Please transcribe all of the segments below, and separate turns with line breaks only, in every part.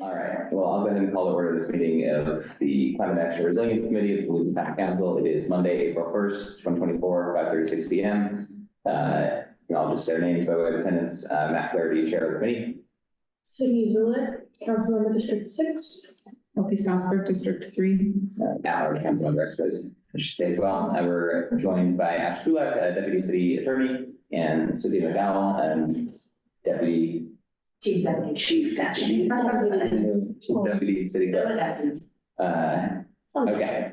All right, well, I'll go ahead and call to order this meeting of the Climate Action Resilience Committee of the Bloomington County Council. It is Monday, April 1st, 2024, 5:36 p.m. I'll just say our names by way of attendance. Matt Flaherty, Chair of the Committee.
Cindy Zulek, Councilmember District 6.
Opie Stosberg, District 3.
Our Councilmember, I should say as well. We're joined by Ash Kulak, Deputy City Attorney, and Sophia McDowell, Deputy Chief Deputy City Clerk. Okay.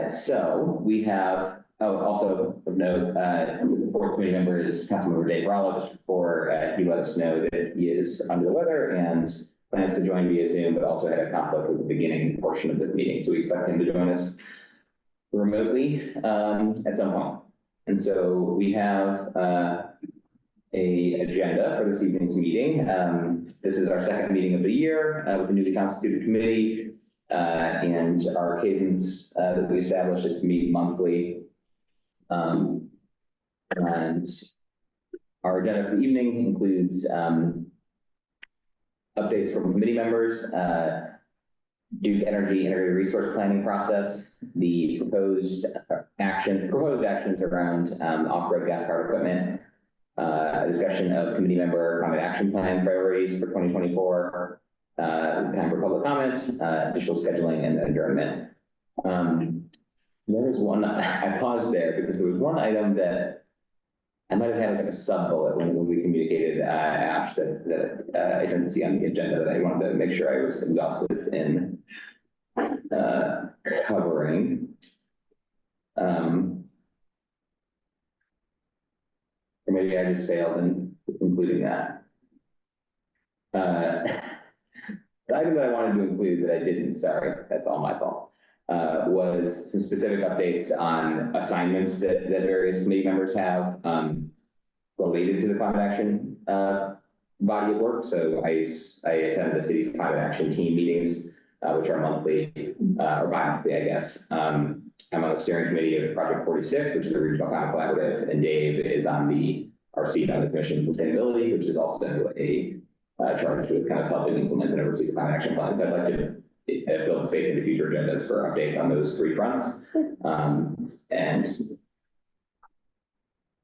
So we have, also of note, the fourth committee member is Councilmember Dave Rallo, District 4. He let us know that he is under the weather and plans to join via Zoom, but also had a conflict with the beginning portion of this meeting. So we expect him to join us remotely at some point. And so we have a agenda for this evening's meeting. This is our second meeting of the year with the newly constituted committee, and our cadence that we established is to meet monthly. And our agenda for the evening includes updates from committee members, Duke Energy Integrated Resource Planning process, the proposed actions around off-road gas-powered equipment, a discussion of committee member climate action plan priorities for 2024, time for public comment, additional scheduling, and adjournment. There was one, I paused there because there was one item that I might have had as like a sub-bullet when we communicated Ash that I didn't see on the agenda that I wanted to make sure I was exhaustive in covering. Or maybe I just failed in including that. The item that I wanted to include that I didn't, sorry, that's all my fault, was some specific updates on assignments that various committee members have related to the climate action body of work. So I attend the city's climate action team meetings, which are monthly or bi-monthly, I guess. I'm on the steering committee of Project 46, which is a regional climate collaborative, and Dave is on our seat on the Commission on Sustainability, which is also a charge with kind of helping implement and oversee the climate action plan. So I'd like to build faith into future agendas for updates on those three fronts. And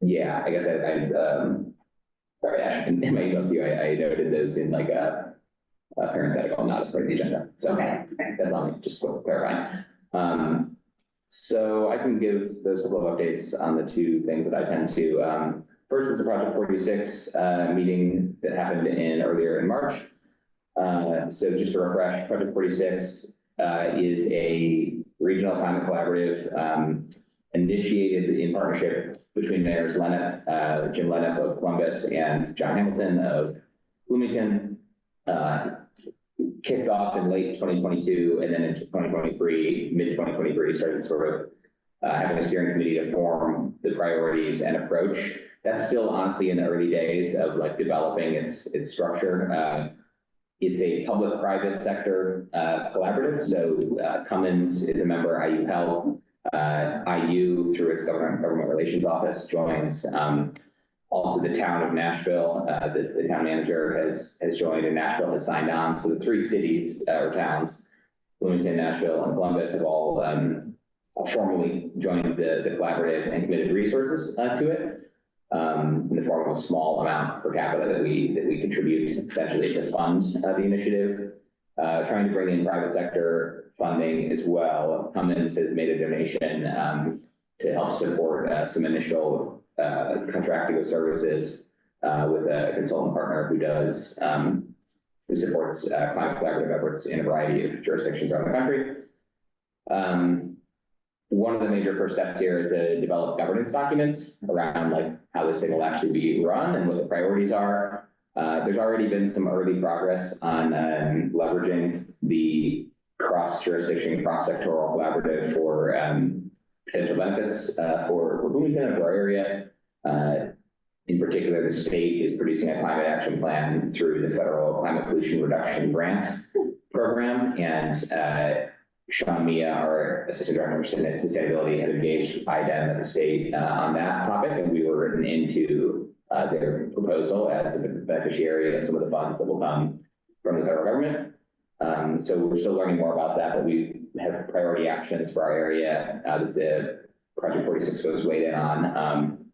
yeah, I guess sorry, Ash, in my email to you, I noted those in like a parenthetical, not as part of the agenda. So okay, that's on me, just clarifying. So I can give those couple of updates on the two things that I tend to. First was the Project 46 meeting that happened earlier in March. So just to refresh, Project 46 is a regional climate collaborative initiated in partnership between mayors Jim Lenop of Columbus and John Hamilton of Bloomington. Kicked off in late 2022, and then in 2023, mid-2023, started sort of having a steering committee to form the priorities and approach. That's still honestly in the early days of like developing its structure. It's a public-private sector collaborative. So Cummins is a member, IU Health, IU through its government relations office joins. Also, the town of Nashville, the town manager has joined, and Nashville has signed on. So the three cities or towns, Bloomington, Nashville, and Columbus, have all formally joined the collaborative and committed resources to it in the form of a small amount per capita that we contribute essentially to fund the initiative. Trying to bring in private sector funding as well. Cummins has made a donation to help support some initial contracting of services with a consultant partner who supports climate collaborative efforts in a variety of jurisdictions around the country. One of the major first steps here is to develop governance documents around like how this thing will actually be run and what the priorities are. There's already been some early progress on leveraging the cross-jurisdiction, cross-sectoral collaborative for potential benefits for Bloomington and for our area. In particular, the state is producing a climate action plan through the Federal Climate Pollution Reduction Grant Program, and Sean Mia, our Assistant Director of Sustainability, had engaged IDEM at the state on that topic, and we were written into their proposal as a beneficiary of some of the funds that will come from the federal government. So we're still learning more about that, but we have priority actions for our area that the Project 46 was weighed in on.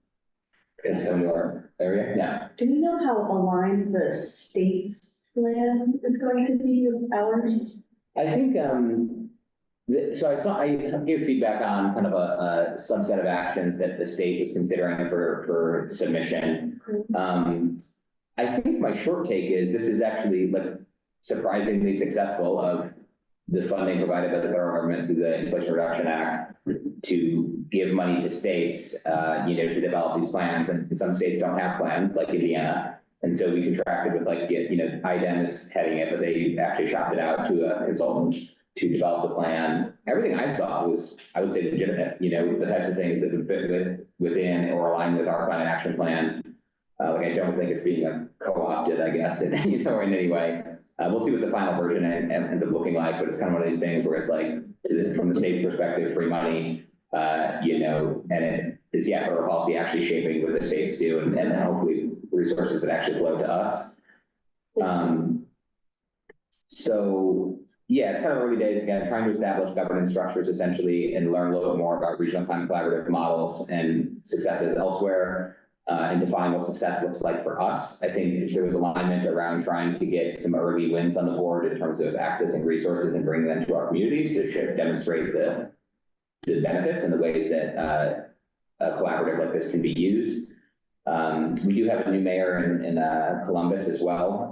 Can I come to our area? Yeah.
Do we know how aligned the state's plan is going to be with ours?
I think, so I gave feedback on kind of a subset of actions that the state was considering for submission. I think my short take is this is actually like surprisingly successful of the funding provided by the federal government through the Inflation Reduction Act to give money to states, to develop these plans. And some states don't have plans, like Indiana. And so we contracted with IDEM is heading it, but they actually shopped it out to a consultant to develop the plan. Everything I saw was, I would say, legitimate, the types of things that would fit within or align with our climate action plan. I don't think it's being co-opted, I guess, in any way. We'll see what the final version ends up looking like, but it's kind of one of these things where it's like, from the state's perspective, free money, and it is, federal policy actually shaping what the states do, and then hopefully resources that actually flow to us. So, it's kind of early days, again, trying to establish governance structures essentially and learn a little bit more about regional climate collaborative models and successes elsewhere. And define what success looks like for us. I think there was alignment around trying to get some early wins on the board in terms of accessing resources and bringing them to our communities to demonstrate the benefits and the ways that a collaborative like this can be used. We do have a new mayor in Columbus as well.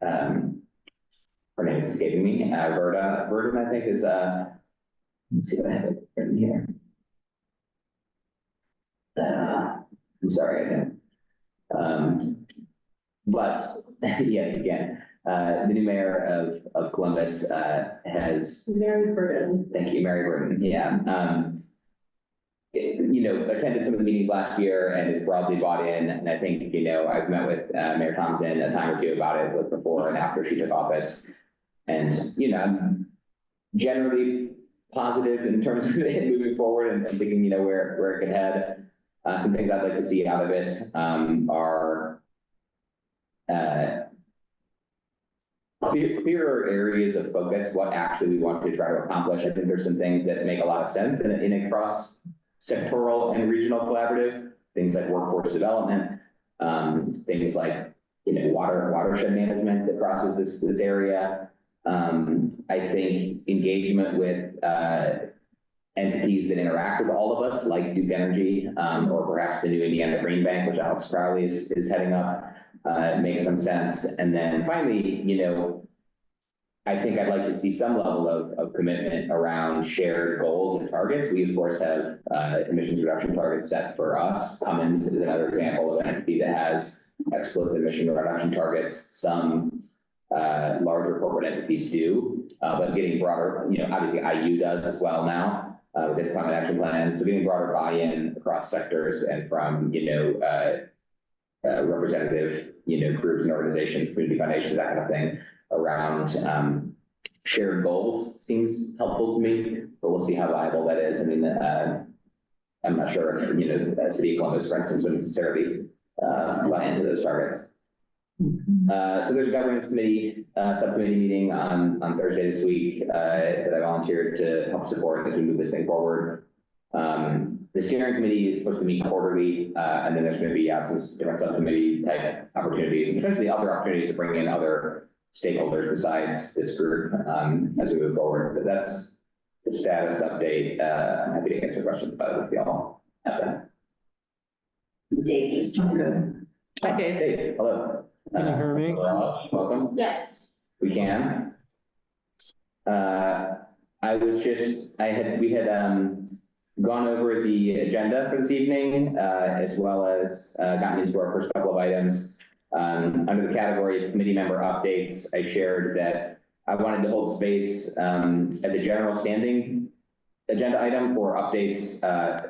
Her name is escaping me. Verda, I think is, let's see what I have it written here. I'm sorry, I didn't. But yes, again, the new mayor of Columbus has
Mary Burton.
Thank you, Mary Burton. Yeah, attended some of the meetings last year and is broadly bought in. And I think I've met with Mayor Thompson a time or two about it, both before and after she took office. And I'm generally positive in terms of it moving forward and thinking where it could head. Some things I'd like to see out of it are clearer areas of focus, what actually we want to try to accomplish. I think there's some things that make a lot of sense in a cross-sectoral and regional collaborative, things like workforce development, things like watershed management that crosses this area. I think engagement with entities that interact with all of us, like Duke Energy, or perhaps the new Indiana Green Bank, which Alex Crowley is heading up, makes some sense. And then finally, I think I'd like to see some level of commitment around shared goals and targets. We, of course, have emissions reduction targets set for us. Cummins is another example of an entity that has explicit emission reduction targets. Some larger corporate entities do, but getting broader, obviously IU does as well now. With its climate action plan, so getting broader buy-in across sectors and from representative groups and organizations, community foundations, that kind of thing, around shared goals seems helpful to me. But we'll see how viable that is. I mean, I'm not sure the city of Columbus, for instance, would necessarily buy into those targets. So there's a governance committee subcommittee meeting on Thursday this week that I volunteered to help support as we move this thing forward. The steering committee is supposed to meet quarterly, and then there's going to be some different subcommittee type opportunities and potentially other opportunities to bring in other stakeholders besides this group as we move forward. But that's the status update. I'm happy to answer questions about it with y'all.
Dave just talked good.
Hi, Dave.
Dave, hello.
Can you hear me?
Welcome.
Yes.
We can. We had gone over the agenda for this evening, as well as gotten into our first couple of items. Under the category of committee member updates, I shared that I wanted to hold space as a general standing agenda item for updates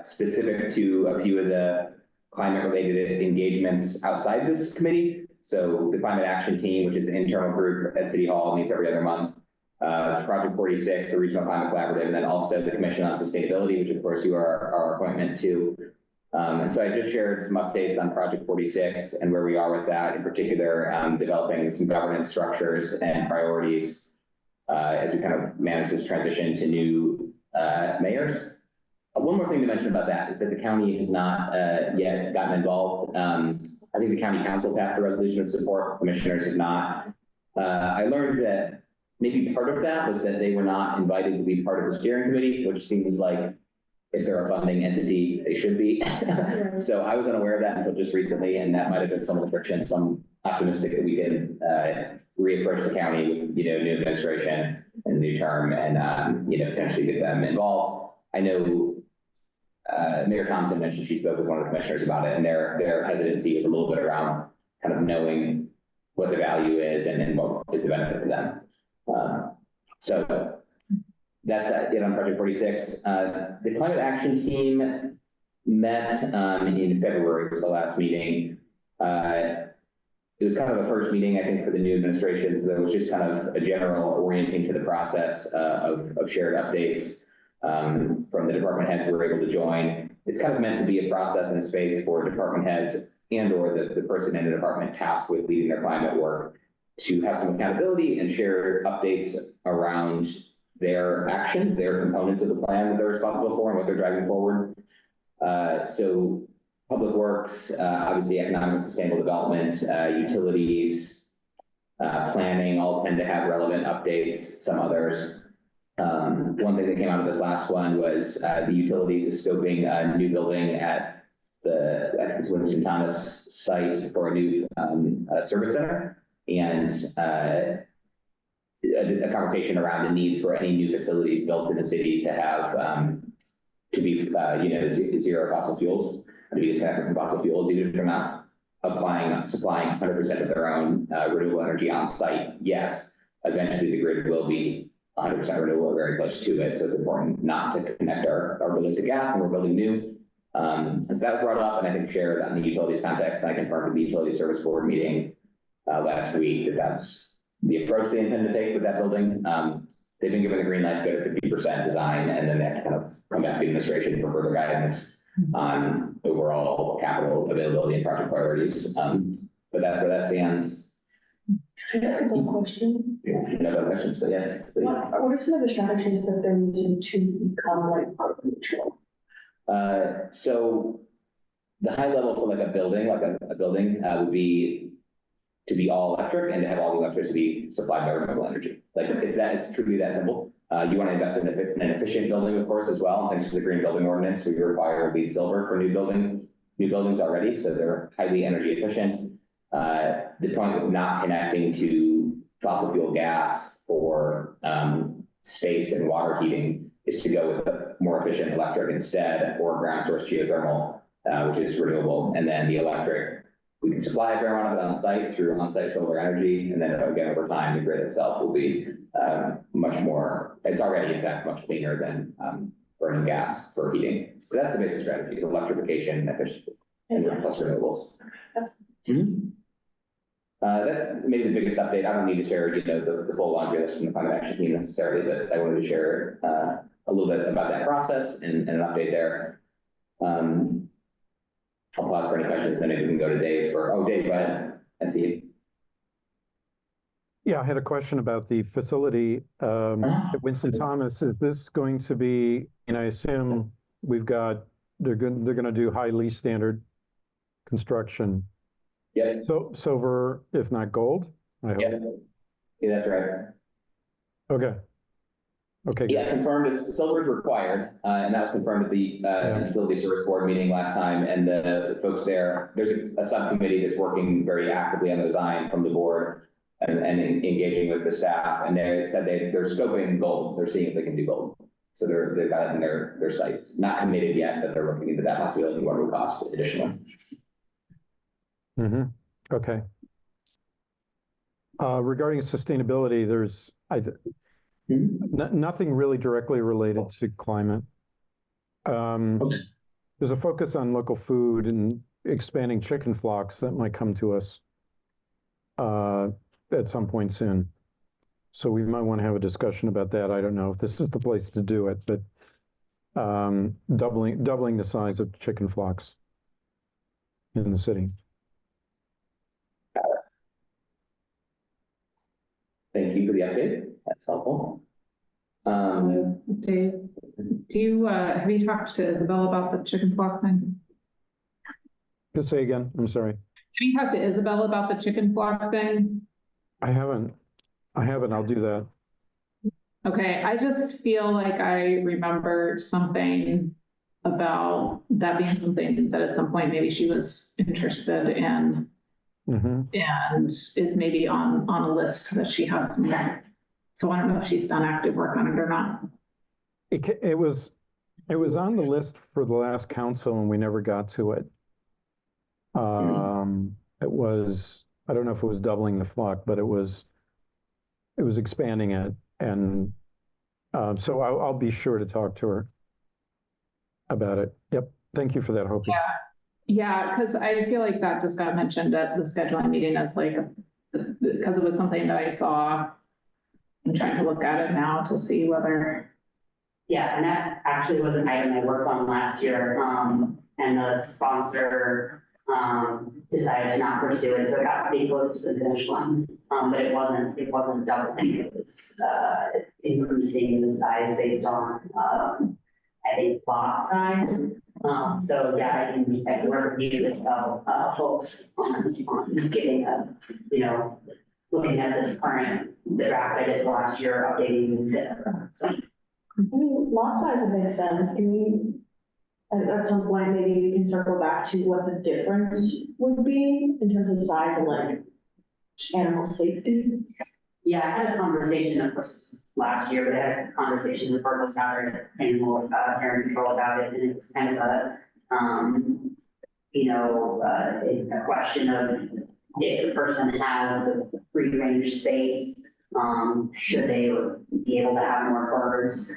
specific to a few of the climate-related engagements outside this committee. So the climate action team, which is an internal group at City Hall, meets every other month. Project 46, the Regional Climate Collaborative, and then also the Commission on Sustainability, which of course you are our appointment to. And so I just shared some updates on Project 46 and where we are with that, in particular, developing some governance structures and priorities as we kind of manage this transition to new mayors. One more thing to mention about that is that the county has not yet gotten involved. I think the county council passed a resolution of support, commissioners have not. I learned that maybe part of that was that they were not invited to be part of the steering committee, which seems like if they're a funding entity, they should be. So I was unaware of that until just recently, and that might have been some of the friction. So I'm optimistic that we can reapproach the county with, new administration and new term and, potentially get them involved. I know Mayor Thompson mentioned she spoke with one of the commissioners about it, and their hesitancy is a little bit around kind of knowing what the value is and what is the benefit for them. So that's it on Project 46. The climate action team met in February, was the last meeting. It was kind of the first meeting, I think, for the new administration, so it was just kind of a general orienting to the process of shared updates from the department heads who were able to join. It's kind of meant to be a process and a space for department heads and or the person in the department tasked with leading their climate work to have some accountability and share updates around their actions, their components of the plan that they're responsible for and what they're driving forward. So public works, obviously economic and sustainable development, utilities, planning all tend to have relevant updates, some others. One thing that came out of this last one was the utilities is scoping a new building at the Winston Thomas site for a new service center, and a conversation around the need for any new facilities built in the city to have to be zero fossil fuels, to be disconnected from fossil fuels, even if they're not supplying 100% of their own renewable energy on site yet. Eventually, the grid will be 100% renewable, very close to it. So it's important not to connect our buildings to gas when we're building new. And so that was brought up, and I think shared on the utilities context. And I confirmed with the utility service board meeting last week that that's the approach they intend to take with that building. They've been given the green light to go to 50% design, and then they have to kind of come back to the administration for further guidance on overall capital availability and project priorities. But that's where that stands.
I have a couple questions.
No other questions, but yes, please.
What are some of the strategies that they're using to become like carbon neutral?
So the high level for like a building, would be to be all electric and to have all the electricity supplied by renewable energy. Like it's truly that simple. You want to invest in an efficient building, of course, as well. Thanks to the Green Building Ordinance, we require LEED Silver for new buildings already, so they're highly energy efficient. The point of not connecting to fossil fuel gas for space and water heating is to go with a more efficient electric instead, or ground source geothermal, which is renewable, and then the electric. We can supply a fair amount of it on site through on-site solar energy, and then again, over time, the grid itself will be much more, it's already in fact much cleaner than burning gas for heating. So that's the basic strategy, is electrification, efficiency, and plus renewables. That's maybe the biggest update. I don't need to share, the full laundry list from the climate action team necessarily, but I wanted to share a little bit about that process and an update there. I'll pause for any questions, then maybe we can go to Dave Dave, go ahead. I see you.
Yeah, I had a question about the facility at Winston Thomas. Is this going to be, I assume they're going to do high lease standard construction.
Yeah.
So silver, if not gold, I hope.
Yeah, that's right.
Okay. Okay.
Yeah, confirmed. Silver is required, and that was confirmed at the utility service board meeting last time. And the folks there, there's a subcommittee that's working very actively on the design from the board and engaging with the staff. And they said they're scoping gold. They're seeing if they can do gold. So they've got it in their sites. Not committed yet, but they're looking into that possibility. What it would cost additionally.
Okay. Regarding sustainability, there's nothing really directly related to climate. There's a focus on local food and expanding chicken flocks that might come to us at some point soon. So we might want to have a discussion about that. I don't know if this is the place to do it, but doubling the size of chicken flocks. in the city.
Thank you for the update. That's helpful.
Dave, have you talked to Isabel about the chicken flock thing?
Just say again, I'm sorry.
Have you talked to Isabel about the chicken flock thing?
I haven't, I'll do that.
Okay, I just feel like I remember something about that being something that at some point maybe she was interested in
Mm-hmm.
and is maybe on a list that she has. So I don't know if she's done active work on it or not.
It was on the list for the last council and we never got to it. It was, I don't know if it was doubling the flock, but it was expanding it. And so I'll be sure to talk to her about it. Yep. Thank you for that, Hopi.
Yeah, because I feel like that just got mentioned at the scheduling meeting as like, because it was something that I saw. I'm trying to look at it now to see whether.
Yeah, and that actually was an item I worked on last year, and the sponsor decided to not pursue it, so it got pretty close to the finish line. But it wasn't doubling, it was increasing the size based on I think lot size. So yeah, I can work with you as well, folks on getting a, looking at the draft I did last year, updating this. So.
I mean, lot size would make sense. Can we, at some point, maybe we can circle back to what the difference would be in terms of size and like animal safety?
Yeah, I had a conversation, of course, last year, but I had a conversation with Purple Southern Animal Parent Control about it, and it was kind of a question of if the person has the free range space, should they be able to have more birds?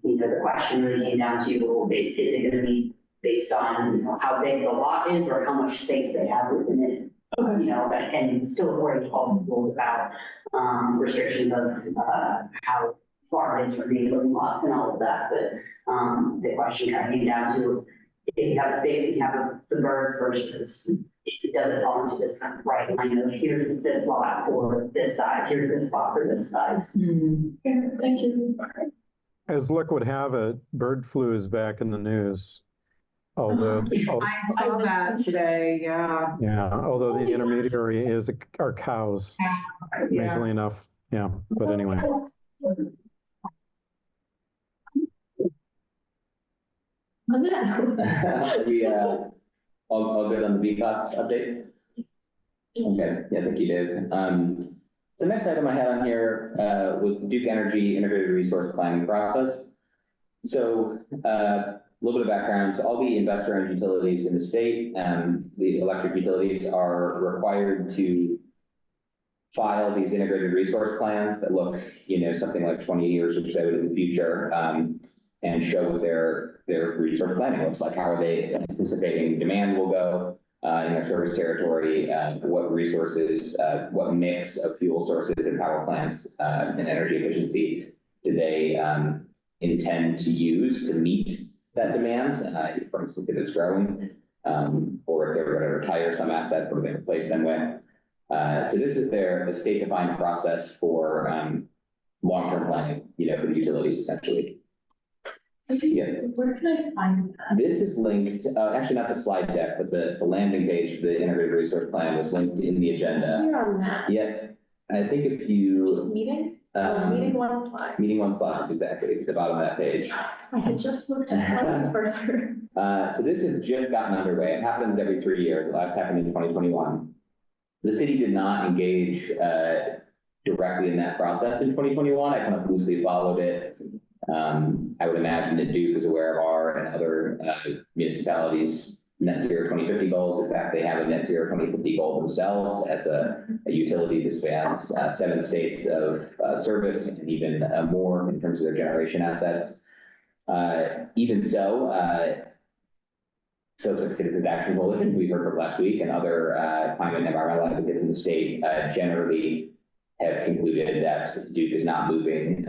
The question really came down to, well, is it going to be based on how big the lot is or how much space they have within it? And still according to all the rules about restrictions of how far it is from neighboring lots and all of that. But the question kind of came down to if you have the space and you have the birds versus it doesn't fall into this kind of right line of here's this lot for this size, here's this spot for this size.
Yeah, thank you.
As luck would have it, bird flu is back in the news. Although,
I saw that today, yeah.
yeah, although the intermediary are cows, amazingly enough. Yeah, but anyway.
We all good on the BCOS update? Okay, yeah, thank you, Dave. So next item I had on here was the Duke Energy Integrated Resource Planning process. So a little bit of background. So all the investor-owned utilities in the state, the electric utilities, are required to file these integrated resource plans that look, something like 20 years or so in the future, and show what their resource planning looks like. How are they anticipating demand will go in their service territory? What resources, what mix of fuel sources and power plants and energy efficiency do they intend to use to meet that demand? For instance, if it's growing, or if they're going to retire some assets, what do they replace them with? So this is the state-defined process for long-term planning, for the utilities, essentially. Yeah.
Where can I find that?
This is linked, actually not the slide deck, but the landing page for the integrated resource plan was linked in the agenda.
Here on that.
Yeah, I think if you.
Meeting? Meeting one slide.
Meeting one slide, exactly, at the bottom of that page.
I had just looked further.
So this has just gotten underway. It happens every 3 years. It last happened in 2021. The city did not engage directly in that process in 2021. I kind of loosely followed it. I would imagine that Duke is aware of our and other municipalities' net zero 2050 goals. In fact, they have a net zero 2050 goal themselves as a utility that spans 7 states of service and even more in terms of their generation assets. Even so, folks like Citizens Action Coalition, we heard from last week, and other climate and environmental advocates in the state generally have concluded that Duke is not moving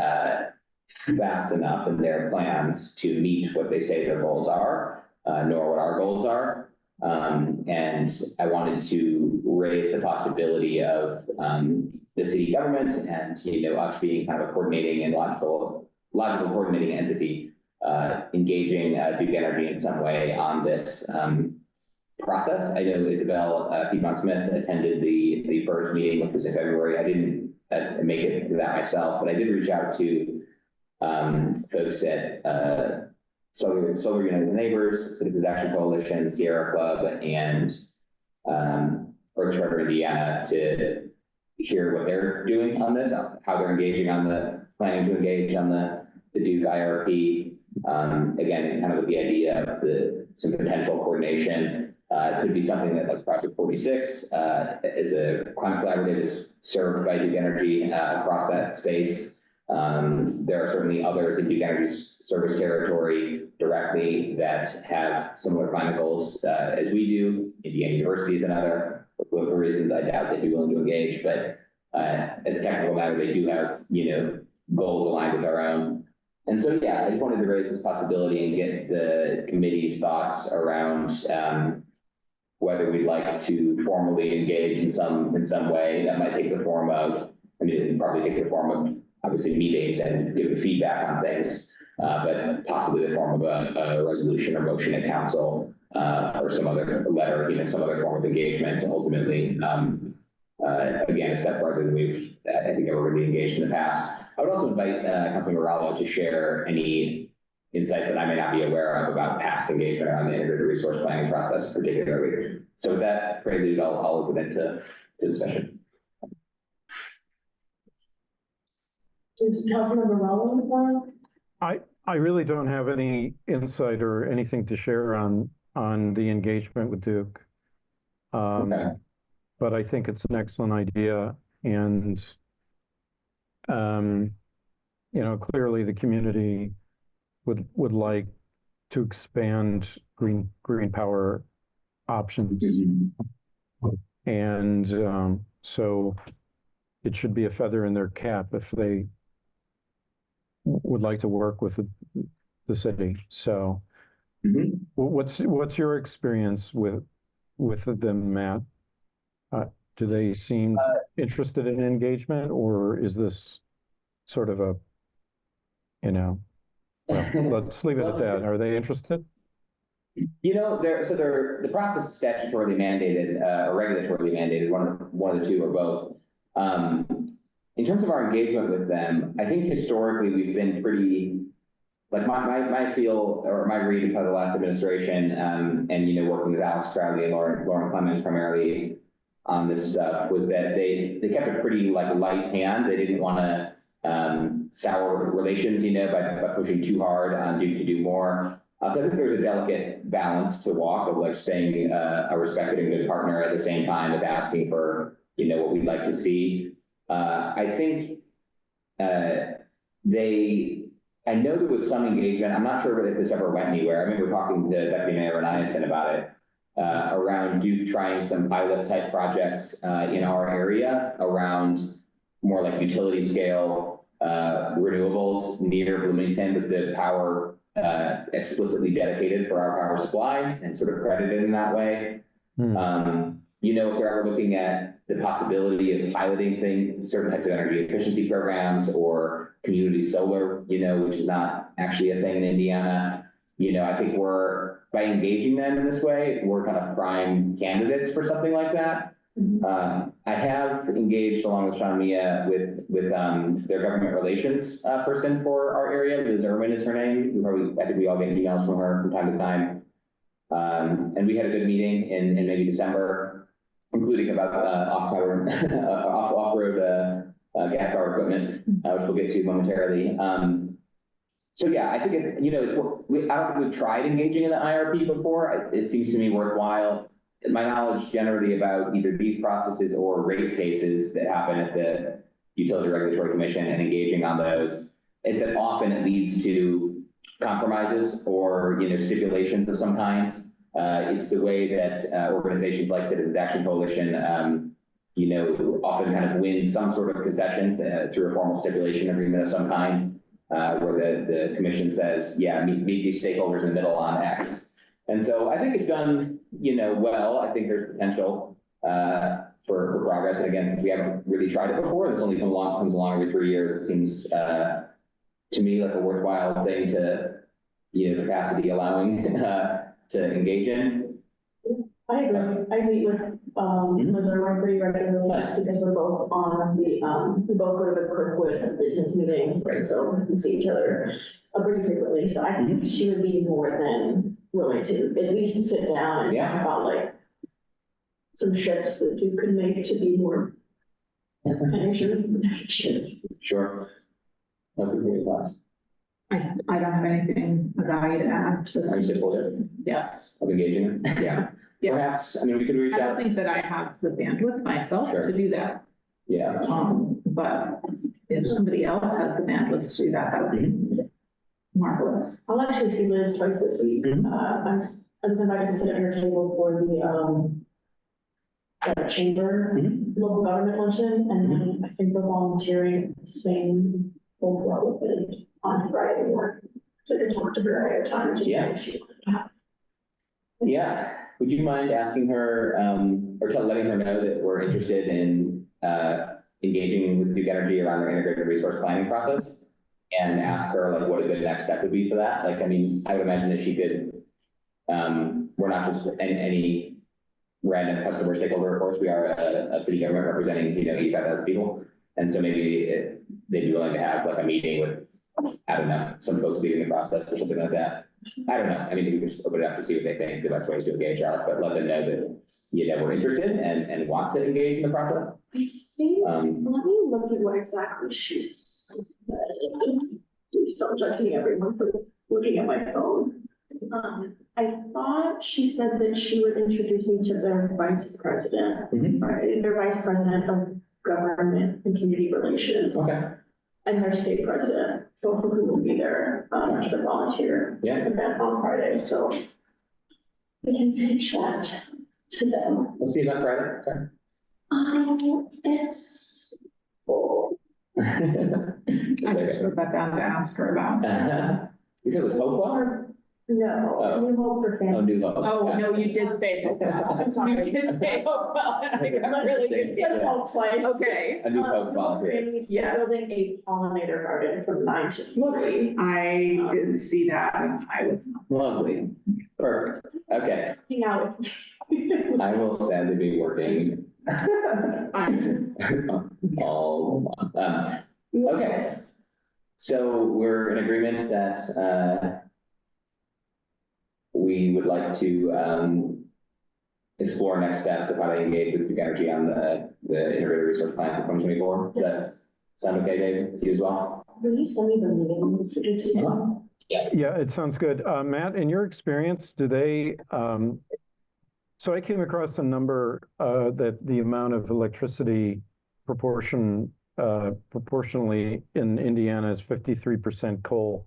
fast enough in their plans to meet what they say their goals are, nor what our goals are. And I wanted to raise the possibility of the city government and, us being kind of a coordinating and logical coordinating entity, engaging Duke Energy in some way on this process. I know Isabel Piedmont Smith attended the first meeting, which was in February. I didn't make it to that myself, but I did reach out to folks at Solar United Neighbors, Citizens Action Coalition, Sierra Club, and Earth Charter Indiana to hear what they're doing on this, how they're planning to engage on the Duke IRP. Again, kind of with the idea of some potential coordination. It could be something that, like Project 46 is a climate collaborative is served by Duke Energy across that space. There are certainly others in Duke Energy's service territory directly that have similar climate goals as we do. Indiana University is another. For political reasons, I doubt they'd be willing to engage, but as a technical matter, they do have, goals aligned with our own. And so, yeah, I just wanted to raise this possibility and get the committee's thoughts around whether we'd like to formally engage in some way. That might take the form of, it would probably take the form of obviously meetings and giving feedback on things, but possibly the form of a resolution or motion at council or some other letter, some other form of engagement to ultimately, again, a step further than we've, I think, ever really engaged in the past. I would also invite Councilman Morales to share any insights that I may not be aware of about past engagement around the integrated resource planning process, particularly. So with that prelude, I'll open it to discussion.
Does Councilmember Rowland?
I really don't have any insight or anything to share on the engagement with Duke.
Okay.
But I think it's an excellent idea, and clearly the community would like to expand green power options, and so it should be a feather in their cap if they would like to work with the city. So, what's your experience with them, Matt? Do they seem interested in engagement, or is this sort of a, well, let's leave it at that. Are they interested?
The process is statutorily mandated or regulatorily mandated, one of the two or both. In terms of our engagement with them, I think historically we've been pretty, like my feel or my read of the last administration, and working with Alex Crowley and Lauren Clemens primarily on this stuff, was that they kept a pretty light hand. They didn't want to sour relations, by pushing too hard on Duke to do more. So I think there's a delicate balance to walk of staying a respected and good partner at the same time as asking for what we'd like to see. I think I know there was some engagement. I'm not sure if this ever went anywhere. I remember talking to Deputy Mayor Reniason about it, around Duke trying some pilot type projects in our area around more like utility scale renewables near Bloomington, with the power explicitly dedicated for our power supply and sort of credited in that way. If they're ever looking at the possibility of piloting certain types of energy efficiency programs or community solar, which is not actually a thing in Indiana, I think by engaging them in this way, we're kind of prime candidates for something like that. I have engaged along with Sean Mia with their government relations person for our area. Liz Irwin is her name. I think we all get emails from her from time to time. And we had a good meeting in maybe December, including about off-road gas power equipment, which we'll get to momentarily. So yeah, I think I don't think we've tried engaging in the IRP before. It seems to me worthwhile. My knowledge generally about either these processes or rate cases that happen at the Utility Regulatory Commission and engaging on those is that often it leads to compromises or stipulations of some kind. It's the way that organizations like Citizens Action Coalition often kind of win some sort of concessions through a formal stipulation agreement of some kind, where the commission says, yeah, meet these stakeholders in the middle on X. And so I think it's done well, I think there's potential for progress. And again, since we haven't really tried it before, this only comes along every 3 years. It seems to me like a worthwhile thing to, capacity allowing to engage in.
I agree. I meet with, Missouri pretty regularly, just because we're both on we both go to the Kirkwood business meetings, right? So we see each other pretty frequently. So I think she would be more than willing to at least sit down and talk about like some shifts that you could make to be more.
Sure. That'd be great class.
I don't have anything of value to add.
Are you supportive
Yes.
of engaging? Yeah.
Yeah.
Perhaps, we could reach
I don't
out.
think that I have the bandwidth myself
Sure.
to do that.
Yeah.
But if somebody else has the bandwidth to do that, that would be marvelous.
I'll actually see Liz twice this week. I was invited to sit at her table for the chamber local government luncheon, and then I think we're volunteering at the same overall event on Friday morning. So I could talk to her ahead of time.
Yeah. Would you mind asking her, or letting her know that we're interested in engaging with Duke Energy around their integrated resource planning process, and ask her like what a good next step would be for that? Like, I would imagine that she could. We're not just any random customer stakeholder, of course. We are a city government representing 85,000 people, and so maybe they'd be willing to have like a meeting with, I don't know, some folks leading the process or something like that. I don't know. We can just open it up to see what they think the best ways to engage are, but let them know that we're interested and want to engage in the process.
I think, let me look at what exactly she said. Please don't judge me, everyone, for looking at my phone. I thought she said that she would introduce me to their vice president, right? Their vice president of government and community relations.
Okay.
And their state president, both of whom will be there, to the volunteer event on Friday, so we can pitch that to them.
Let's see about Friday.
It's full.
I just wrote that down to ask her about.
You said it was Hopewell?
No, New Hope for
Oh,
Family.
New Hope.
Oh, no, you did say Hopewell. You did say Hopewell. I think that's really good.
It's Hope twice.
Okay.
A New Hope volunteer.
Yes.
Building a pollinator garden from 9 to 3.
I didn't see that, and I was.
Lovely. Perfect. Okay.
Hang out.
I will sadly be working all month. Okay. So we're in agreement that we would like to explore next steps of how to engage with Duke Energy on the integrated resource plan for 2024. Does that sound okay, Dave? You as well?
Will you send me the meeting?
Yeah, it sounds good. Matt, in your experience, do they, so I came across a number that the amount of electricity proportionally in Indiana is 53% coal.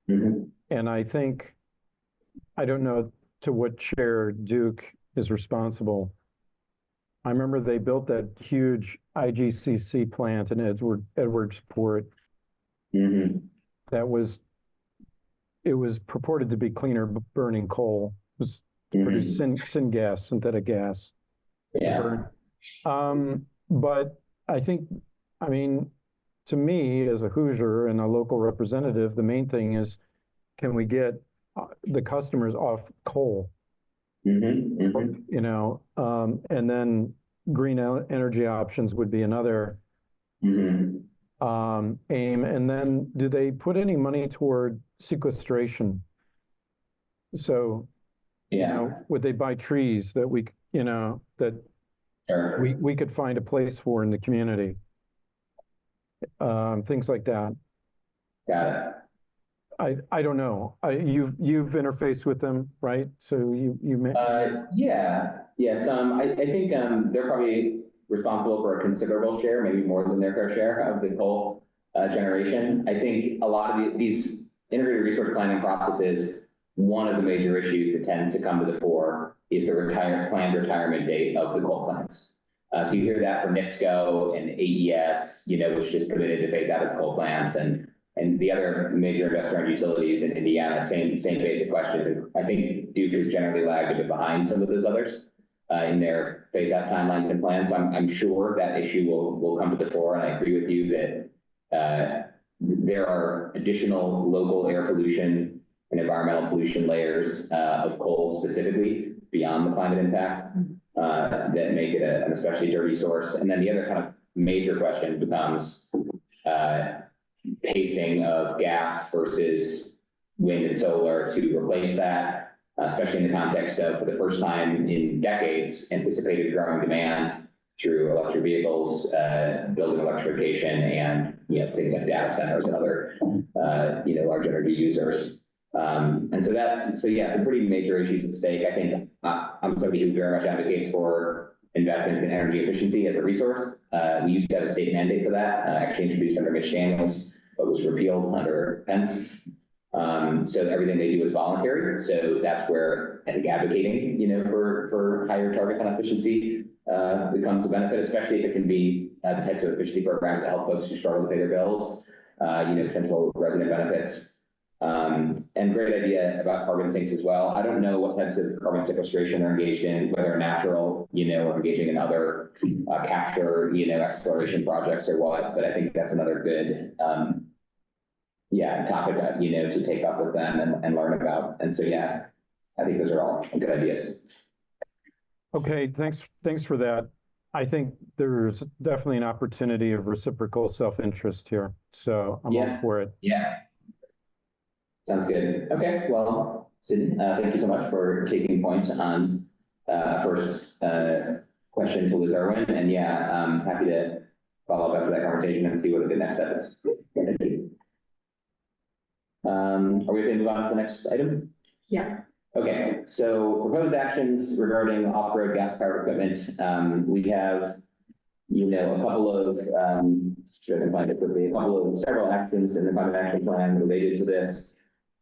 And I think, I don't know to what chair Duke is responsible. I remember they built that huge IGCC plant in Edwardsport. That was, it was purported to be cleaner burning coal. It was produced synthetic gas.
Yeah.
But I think, to me, as a Hoosier and a local representative, the main thing is, can we get the customers off coal? And then green energy options would be another aim. And then do they put any money toward sequestration? So, would they buy trees that we could find a place for in the community? Things like that.
Got it.
I don't know. You've interfaced with them, right? So you may.
Yes. I think they're probably responsible for a considerable share, maybe more than their fair share of the coal generation. I think a lot of these integrated resource planning processes, one of the major issues that tends to come to the fore is the planned retirement date of the coal plants. So you hear that from NIPSCO and AES, which just committed to phase out its coal plants, and And the other major investor in utilities in Indiana, same basic question. I think Duke has generally lagged a bit behind some of those others in their phase out timelines and plans. I'm sure that issue will come to the fore, and I agree with you that there are additional local air pollution and environmental pollution layers of coal specifically beyond the climate impact that make it an especially dirty source. And then the other kind of major question becomes pacing of gas versus wind and solar to replace that, especially in the context of, for the first time in decades, anticipated growing demand through electric vehicles, building electrification, and things like data centers and other large energy users. And so yeah, some pretty major issues at stake. I think I'm somebody who very much advocates for investment in energy efficiency as a resource. We used to have a state mandate for that, actually introduced under Mitch Daniels, but was repealed under Pence. So everything they do is voluntary. So that's where I think advocating, for higher targets on efficiency becomes a benefit, especially if it can be the types of efficiency programs that help folks who struggle to pay their bills, potential resident benefits. And great idea about carbon sinks as well. I don't know what types of carbon sequestration are engaged in, whether natural, or engaging in other capture, exploration projects or what, but I think that's another good, topic, to take up with them and learn about. And so, yeah, I think those are all good ideas.
Okay, thanks for that. I think there's definitely an opportunity of reciprocal self-interest here, so I'm all for it.
Yeah. Sounds good. Okay, well, Sid, thank you so much for taking points on first question to Liz Irwin. And yeah, I'm happy to follow up after that conversation and see what the next step is. Thank you. Are we going to move on to the next item?
Yeah.
Okay, so proposed actions regarding off-road gas-powered equipment. We have, a couple of, sure I can find it quickly, several actions in the climate action plan related to this.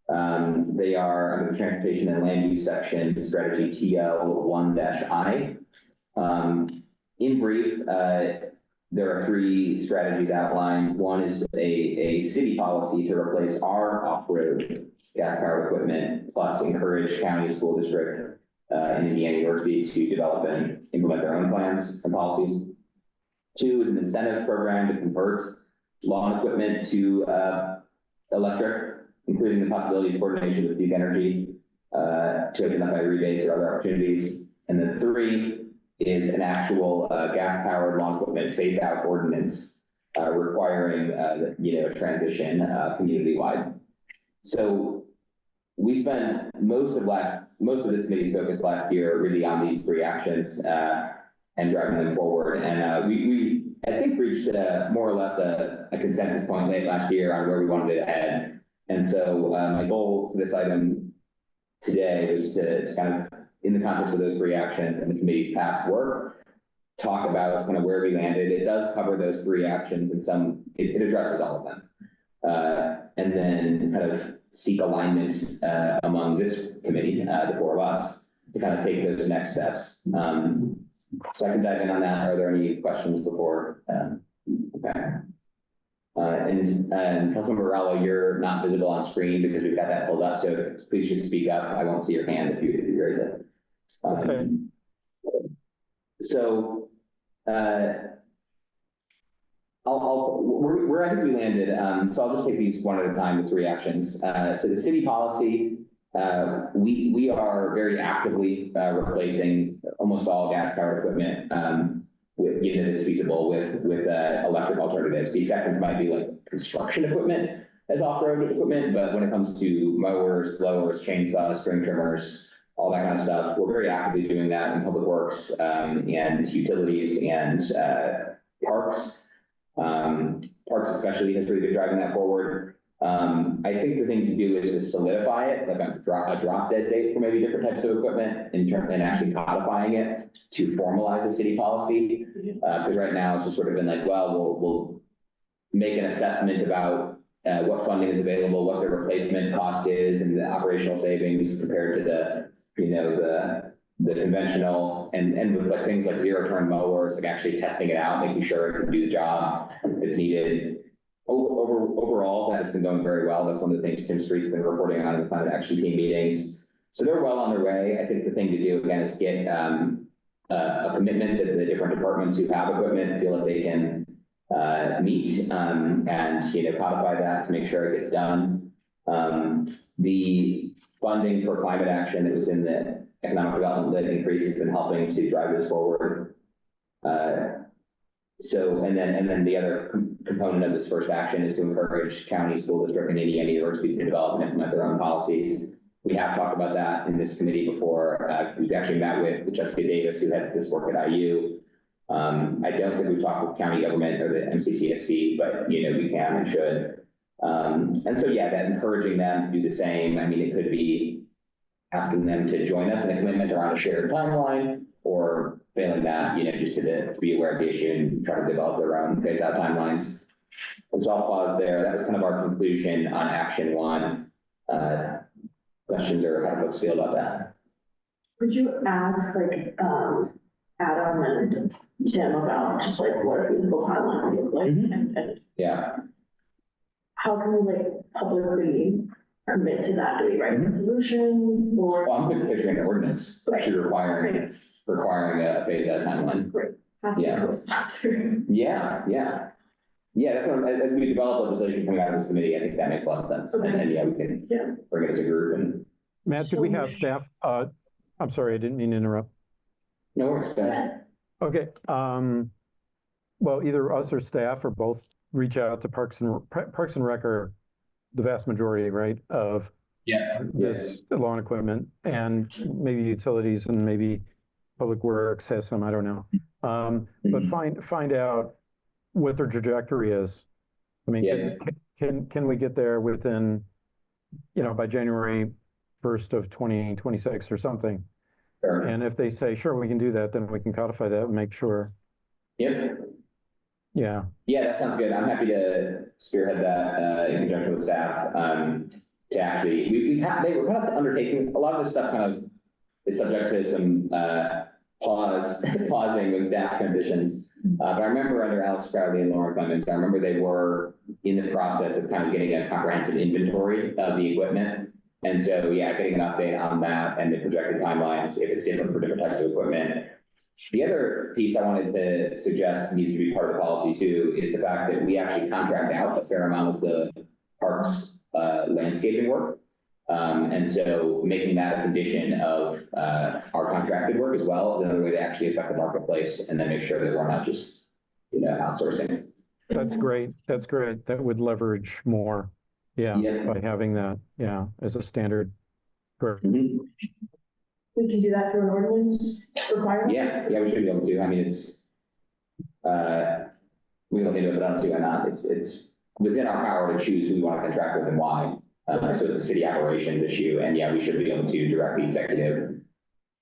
They are under the transportation and land use section, strategy TL1-I. In brief, there are three strategies outlined. One is a city policy to replace our off-road gas-powered equipment, plus encourage county school district and Indiana University to develop and implement their own plans and policies. Two is an incentive program to convert lawn equipment to electric, including the possibility of coordination with Duke Energy to identify rebates or other opportunities. And then three is an actual gas-powered lawn equipment phase-out ordinance requiring a transition community-wide. So we spent most of this committee's focus last year really on these three actions and driving them forward. And we I think reached more or less a consensus point late last year on where we wanted to head. And so my goal for this item today was to kind of, in the context of those three actions and the committee's past work, talk about kind of where we landed. It does cover those three actions and it addresses all of them. And then kind of seek alignment among this committee, the four of us, to kind of take those next steps. So I can dive in on that. Are there any questions before? Okay. And Councilmember Rallo, you're not visible on screen because we've got that pulled up, so please just speak up. I won't see your hand if you raise it.
Okay.
So where I think we landed, so I'll just take these one at a time, the three actions. So the city policy, we are very actively replacing almost all gas-powered equipment with that's feasible with electric alternatives. The exceptions might be like construction equipment as off-road equipment, but when it comes to mowers, blowers, chainsaws, string trimmers, all that kind of stuff, we're very actively doing that in public works and utilities and parks. Parks especially has really been driving that forward. I think the thing to do is to solidify it, like a drop dead date for maybe different types of equipment and actually codifying it to formalize a city policy. Because right now it's just sort of been like, well, we'll make an assessment about what funding is available, what the replacement cost is, and the operational savings compared to the conventional, and with like things like zero turn mowers, like actually testing it out, making sure it can do the job that's needed. Over overall, that has been going very well. That's one of the things Tim Street's been reporting on in the climate action team meetings. So they're well on their way. I think the thing to do again is get a commitment that the different departments who have equipment feel that they can meet and codify that to make sure it gets done. The funding for climate action that was in the economic development lid increase has been helping to drive this forward. And then the other component of this first action is to encourage county, school district, and any university to develop and implement their own policies. We have talked about that in this committee before. We've actually met with Jessica Davis, who heads this work at IU. I don't think we've talked with county government or the MCCSC, but we can and should. And so that encouraging them to do the same. I mean, it could be asking them to join us in a commitment around a shared timeline, or failing that, just to be aware of the issue and try to develop their own phase out timelines. And so I'll pause there. That was kind of our conclusion on action one. Questions, or how do folks feel about that?
Could you ask Adam and Tim about just what a feasible timeline would look like? And
Yeah.
how can we publicly commit to that? Do we write a resolution or?
Well, I'm good picturing an ordinance actually requiring a phase out timeline. Yeah. That's what, as we develop legislation coming out of this committee, I think that makes a lot of sense.
Okay.
And we can bring it as a group and.
Matt, do we have staff? I'm sorry, I didn't mean to interrupt.
No worries. Go ahead.
Okay, well, either us or staff or both reach out to Parks and Rec are the vast majority, right, of this lawn equipment, and maybe utilities and maybe Public Works has some, I don't know. But find out what their trajectory is. I mean, can we get there within, by January 1st of 2026 or something?
Sure.
And if they say, sure, we can do that, then we can codify that and make sure.
Yep.
Yeah.
Yeah, that sounds good. I'm happy to spearhead that in conjunction with staff. To actually, they were kind of undertaking a lot of this stuff. Kind of is subject to some pausing with staff transitions. But I remember under Alex Crowley and Lauren Clemens, I remember they were in the process of kind of getting a comprehensive inventory of the equipment. And so, getting an update on that and the projected timelines, if it's different for different types of equipment. The other piece I wanted to suggest needs to be part of the policy too, is the fact that we actually contract out a fair amount of the parks landscaping work. And so making that a condition of our contracted work as well, is another way to actually affect the marketplace and then make sure that we're not just, outsourcing.
That's great. That's great. That would leverage more. By having that, as a standard.
We can do that through an ordinance requirement?
Yeah, we should be able to. I mean, it's, we don't need to, but I don't see why not. It's within our power to choose who we want to contract with and why. So it's a city operations issue, and we should be able to direct the executive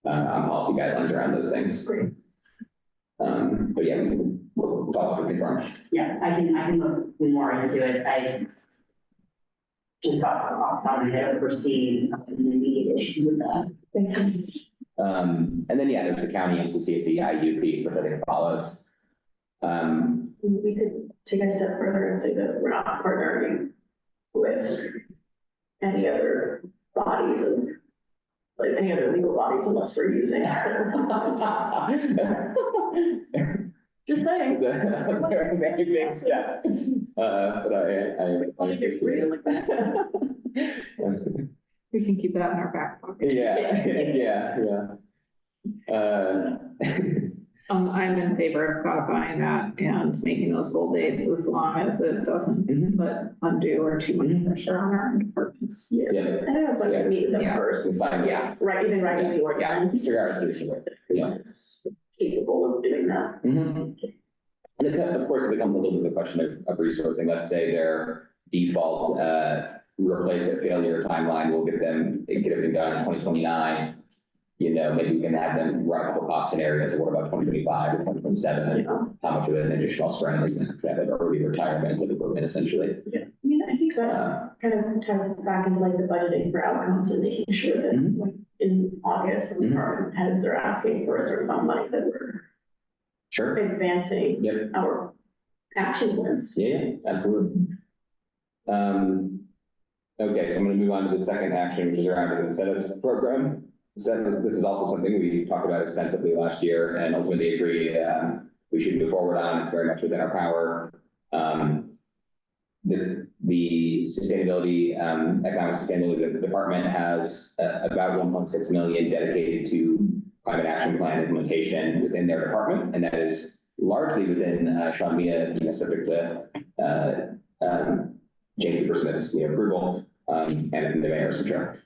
on policy guidelines around those things.
Great.
But we'll talk about it confirmed.
Yeah, I can look more into it. I just off the top of my head, foresee immediate issues with that.
Thank you.
And then, there's the county MCCSC IU piece, which I think follows.
We could take a step further and say that we're not partnering with any other bodies of, any other legal bodies unless we're using. Just saying.
Very, very big step. But I
get real like that.
We can keep that in our back pocket. I'm in favor of codifying that and making those bold dates as long as it doesn't put undue or too much pressure on our departments.
I know it's like meet with them first.
It's fine.
Right, even writing the ordinance.
Figure out a solution.
It's capable of doing that.
And of course, it becomes a little bit of a question of resourcing. Let's say their default replace a failure timeline will get everything done in 2029. Maybe we can have them run a couple cost scenarios. What about 2025 or 2027? And how much of an additional strain is that have an early retirement of equipment, essentially?
I mean, I think that kind of ties back into the budgeting for outcomes and making sure that in August, when department heads are asking for a certain amount of money, that we're advancing our action plans.
Absolutely. Okay, so I'm gonna move on to the second action, which is around the incentives program. This is also something we talked about extensively last year and ultimately agreed we should move forward on. It's very much within our power. The sustainability, economic sustainability department has about 1.6 million dedicated to climate action plan implementation within their department, and that is largely within Sean Mia, subject to Jamie Cooper-Smith's approval, and the mayor's sure.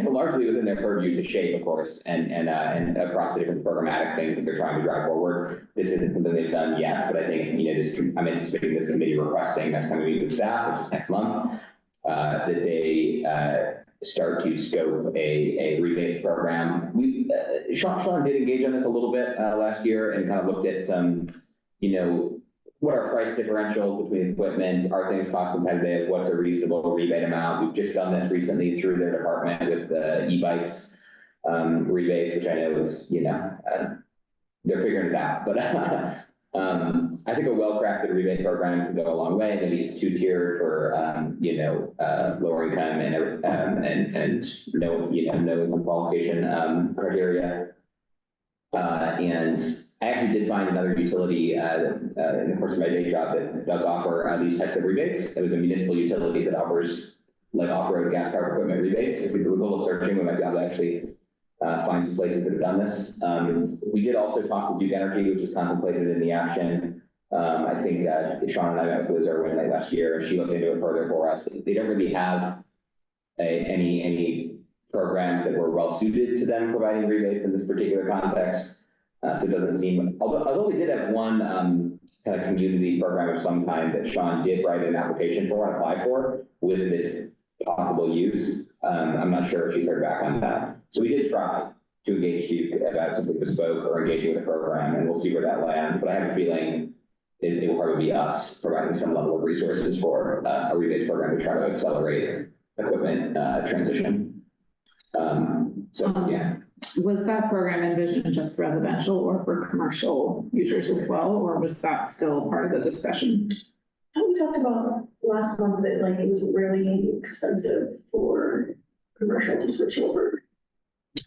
Largely within their purview to shape, of course, and across the different programmatic things that they're trying to drive forward. This isn't something they've done yet, but I think I'm anticipating this committee requesting next time we meet with staff, which is next month, that they start to scope a rebase program. Sean did engage on this a little bit last year and kind of looked at some, what are price differentials between equipment? Are things cost competitive? What's a reasonable rebate amount? We've just done this recently through their department with the e-bikes rebates, which I know is, they're figuring it out. But I think a well-crafted rebate program can go a long way. Maybe it's two-tiered for, lower income and no income qualification criteria. And I actually did find another utility in the course of my day job that does offer these types of rebates. It was a municipal utility that offers like off-road gas-powered equipment rebates. If we do a little searching, we might be able to actually find some places that have done this. We did also talk with Duke Energy, which is contemplated in the action. I think Sean and I met with Liz Irwin late last year, and she looked into it further for us. They don't really have any programs that were well suited to them providing rebates in this particular context. So it doesn't seem, although they did have one kind of community program of some kind that Sean did write an application for and apply for with this possible use. I'm not sure if she's heard back on that. So we did try to engage Duke about something bespoke or engaging with a program, and we'll see where that lands. But I have a feeling it will probably be us providing some level of resources for a rebates program to try to accelerate equipment transition. Yeah.
Was that program envisioned just residential or for commercial users as well, or was that still part of the discussion?
We talked about last month that like it was really expensive for commercial to switch over.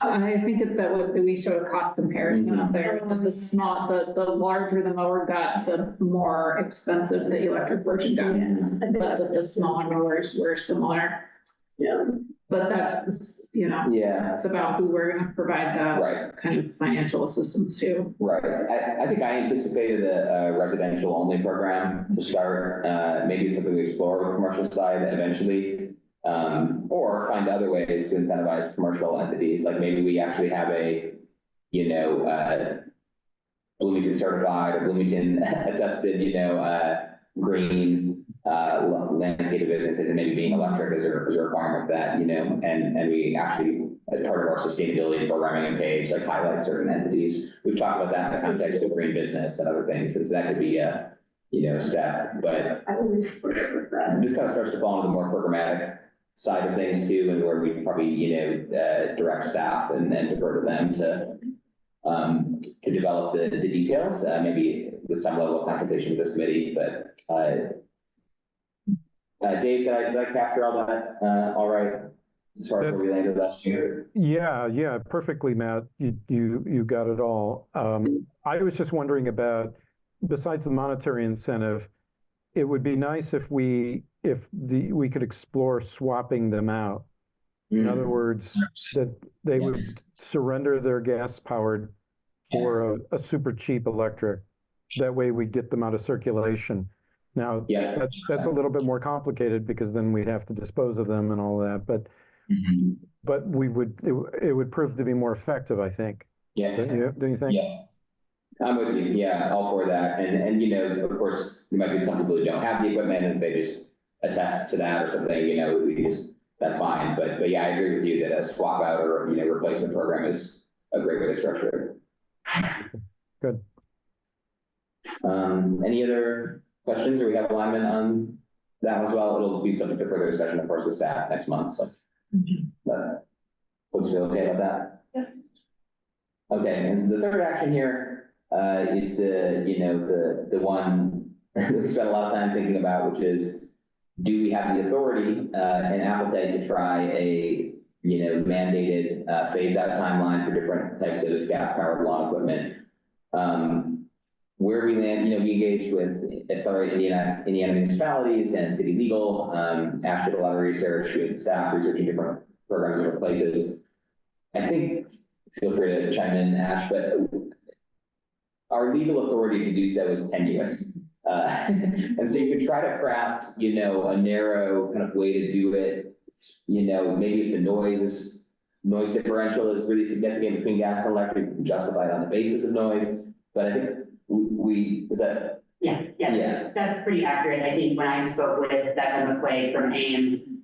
I think it's that what we showed a cost comparison out there. The larger the mower got, the more expensive the electric version got. But the smaller mowers were similar.
Yeah.
But that's,
Yeah.
it's about who we're going to provide that kind of financial assistance to.
Right. I think I anticipated a residential only program to start. Maybe it's something we explore with the commercial side eventually, or find other ways to incentivize commercial entities. Like maybe we actually have a, Bloomington certified or Bloomington attested, green landscape of businesses, and maybe being electric is a requirement of that, and we actually, as part of our sustainability programming page, like highlight certain entities. We've talked about that in the context of green business and other things, so that could be a, step, but
I always support it with that.
this kind of starts to fall into the more programmatic side of things too, and where we probably, direct staff and then defer to them to develop the details, maybe with some level of consultation with this committee, but Dave, did I capture all that all right? As far as where we landed last year?
Yeah, perfectly, Matt. You got it all. I was just wondering about, besides the monetary incentive, it would be nice if we could explore swapping them out. In other words, that they would surrender their gas powered for a super cheap electric. That way we get them out of circulation. Now, that's a little bit more complicated because then we'd have to dispose of them and all that, but it would prove to be more effective, I think.
Yeah.
Don't you think?
Yeah. I'm with you. Yeah, all for that. And of course, there might be some people who don't have the equipment and they just attest to that or something, that's fine. But yeah, I agree with you that a swap out or, replacement program is a great way to structure it.
Good.
Any other questions, or we have alignment on that one as well? It'll be subject to further discussion, of course, with staff next month, so. But folks feel okay about that?
Yeah.
Okay, and so the third action here is the one we spent a lot of time thinking about, which is do we have the authority in appetite to try a, mandated phase out timeline for different types of gas powered lawn equipment? Where we land, we engaged with Accelerate Indiana municipalities and city legal. Ash did a lot of research, we had staff researching different programs in different places. I think, feel free to chime in, Ash, but our legal authority to do so is tenuous. And so you could try to craft, a narrow kind of way to do it. Maybe if the noise differential is really significant between gas and electric, you can justify it on the basis of noise. But I think is that?
Yeah, that's pretty accurate. I think when I spoke with Becca McQuaid from AIM,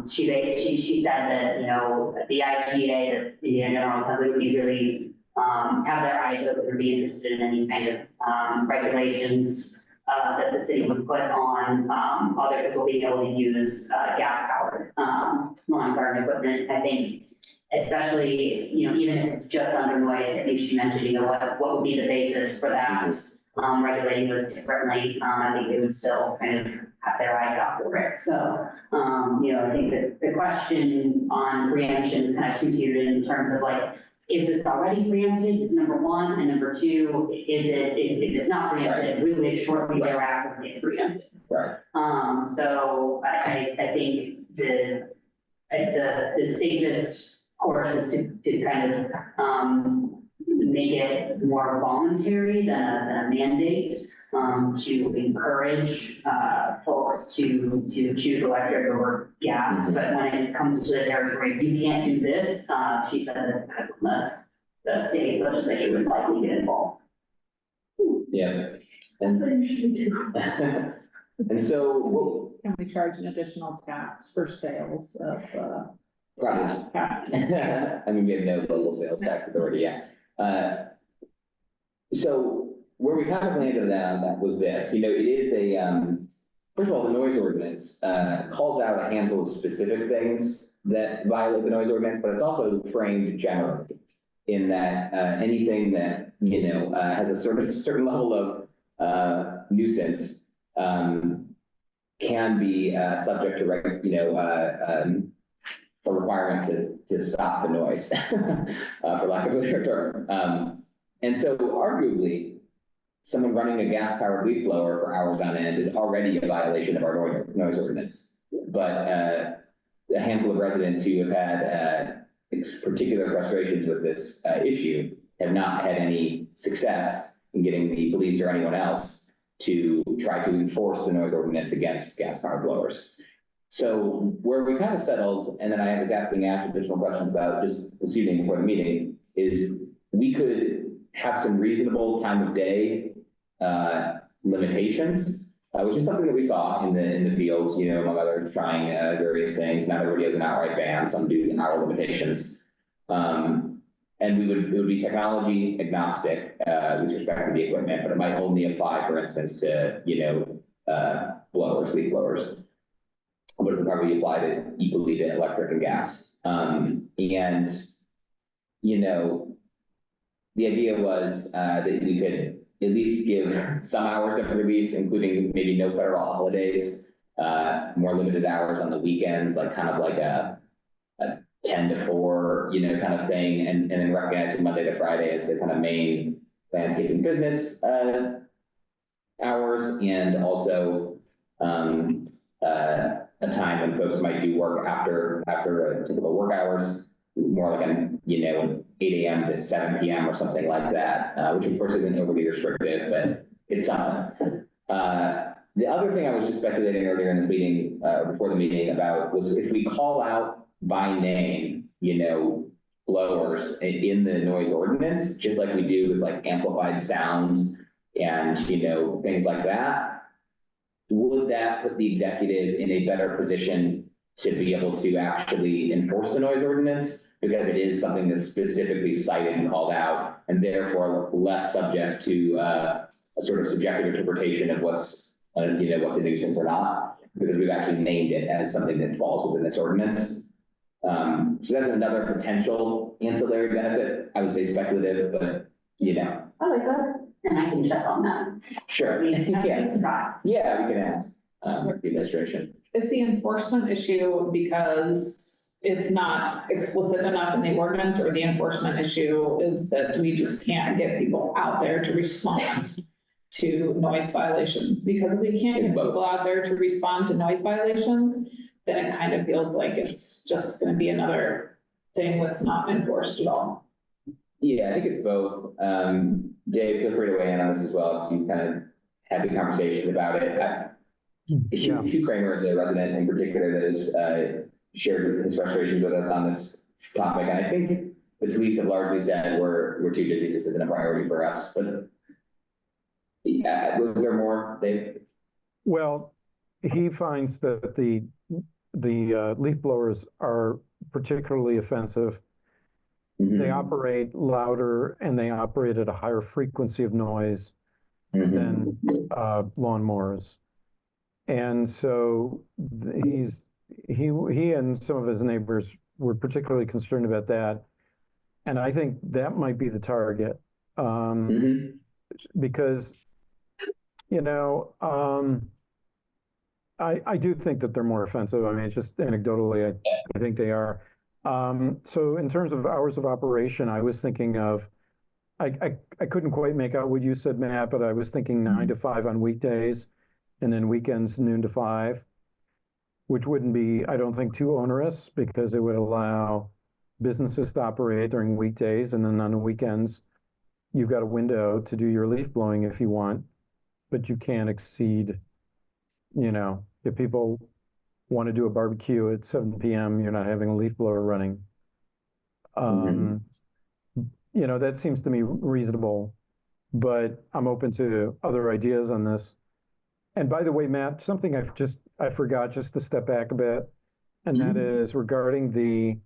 she said that, the IGA, the General Assembly, would be really, have their eyes open or be interested in any kind of, regulations, that the city would put on, other people being able to use, gas powered, lawn garden equipment. I think, especially, even if it's just under noise, I think she mentioned, what would be the basis for that, regulating those differently. I think they would still kind of have their eyes out for it. So, I think that the question on preemption is kind of two-tiered in terms of like, is this already preempted, number one, and number two, is it, if it's not preempted, we would shortly thereafter get preempted.
Right.
So I think the safest course is to kind of make it more voluntary than a mandate, to encourage folks to choose electric over gas. But when it comes to the territory, if you can't do this, she said that the state legislature would likely get involved.
Yeah. And so,
Can we charge an additional tax for sales of,
probably. I mean, we have no local sales tax authority yet. So where we kind of landed on that was this, it is a, first of all, the noise ordinance calls out a handful of specific things that violate the noise ordinance, but it's also framed generally in that anything that, has a certain level of nuisance can be subject to, a requirement to stop the noise, for lack of a better term. And so arguably, someone running a gas-powered leaf blower for hours on end is already a violation of our noise ordinance. But a handful of residents who have had particular frustrations with this issue have not had any success in getting the police or anyone else to try to enforce the noise ordinance against gas-powered blowers. So where we kind of settled, and then I was asking Ash additional questions about just this evening before the meeting, is we could have some reasonable time of day limitations, which is something that we saw in the fields, among others, trying various things. Not everybody has an outright ban, some do hour limitations. And it would be technology agnostic with respect to the equipment, but it might only apply, for instance, to, blowers, leaf blowers. But it would probably apply to equally to electric and gas. The idea was that we could at least give some hours of relief, including maybe no federal holidays, more limited hours on the weekends, like kind of like a 10 to 4, kind of thing, and then recognizing Monday to Friday as the kind of main landscaping business hours, and also a time when folks might do work after typical work hours, more like an 8 a.m. to 7 p.m. or something like that, which of course isn't overly restrictive, but it's something. The other thing I was just speculating earlier in this meeting, before the meeting, about was if we call out by name, blowers in the noise ordinance, just like we do with like amplified sound and, things like that, would that put the executive in a better position to be able to actually enforce the noise ordinance? Because it is something that's specifically cited and called out, and therefore less subject to a sort of subjective interpretation of what's a nuisance or not, because we've actually named it as something that falls within this ordinance. So that's another potential ancillary benefit. I would say speculative, but
I like that.
And I can check on that.
Sure. Yeah, we can ask. the administration.
Is the enforcement issue because it's not explicit enough in the ordinance, or the enforcement issue is that we just can't get people out there to respond to noise violations? Because if we can't get people out there to respond to noise violations, then it kind of feels like it's just gonna be another thing that's not enforced at all.
Yeah, I think it's both. Dave, feel free to weigh in on this as well, so you kind of had the conversation about it. Hugh Kramer is a resident in particular that has shared his frustrations with us on this topic. And I think the police have largely said we're too busy, this isn't a priority for us. But was there more, Dave?
Well, he finds that the leaf blowers are particularly offensive. They operate louder and they operate at a higher frequency of noise than lawnmowers. And so he and some of his neighbors were particularly concerned about that. And I think that might be the target. Because, you know, I do think that they're more offensive. I mean, it's just anecdotally, I think they are. So in terms of hours of operation, I was thinking of, I couldn't quite make out what you said, Matt, but I was thinking 9 to 5 on weekdays, and then weekends noon to 5, which wouldn't be, I don't think, too onerous, because it would allow businesses to operate during weekdays, and then on the weekends, you've got a window to do your leaf blowing if you want, but you can't exceed, you know, if people want to do a barbecue at 7 p.m., you're not having a leaf blower running. You know, that seems to me reasonable, but I'm open to other ideas on this. And by the way, Matt, something I forgot just to step back a bit, and that is regarding the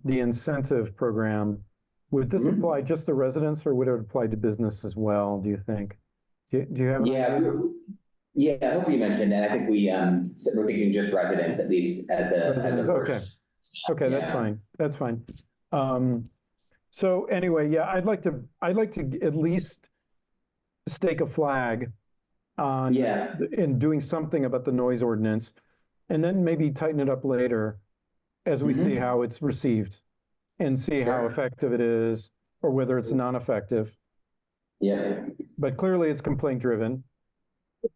incentive program. Would this apply just to residents, or would it apply to business as well, do you think? Do you have an idea?
Yeah, I hope you mentioned, and I think we're thinking just residents, at least as a first.
Okay, that's fine. So anyway, yeah, I'd like to at least stake a flag on in doing something about the noise ordinance, and then maybe tighten it up later as we see how it's received and see how effective it is, or whether it's non-effective.
Yeah.
But clearly it's complaint driven.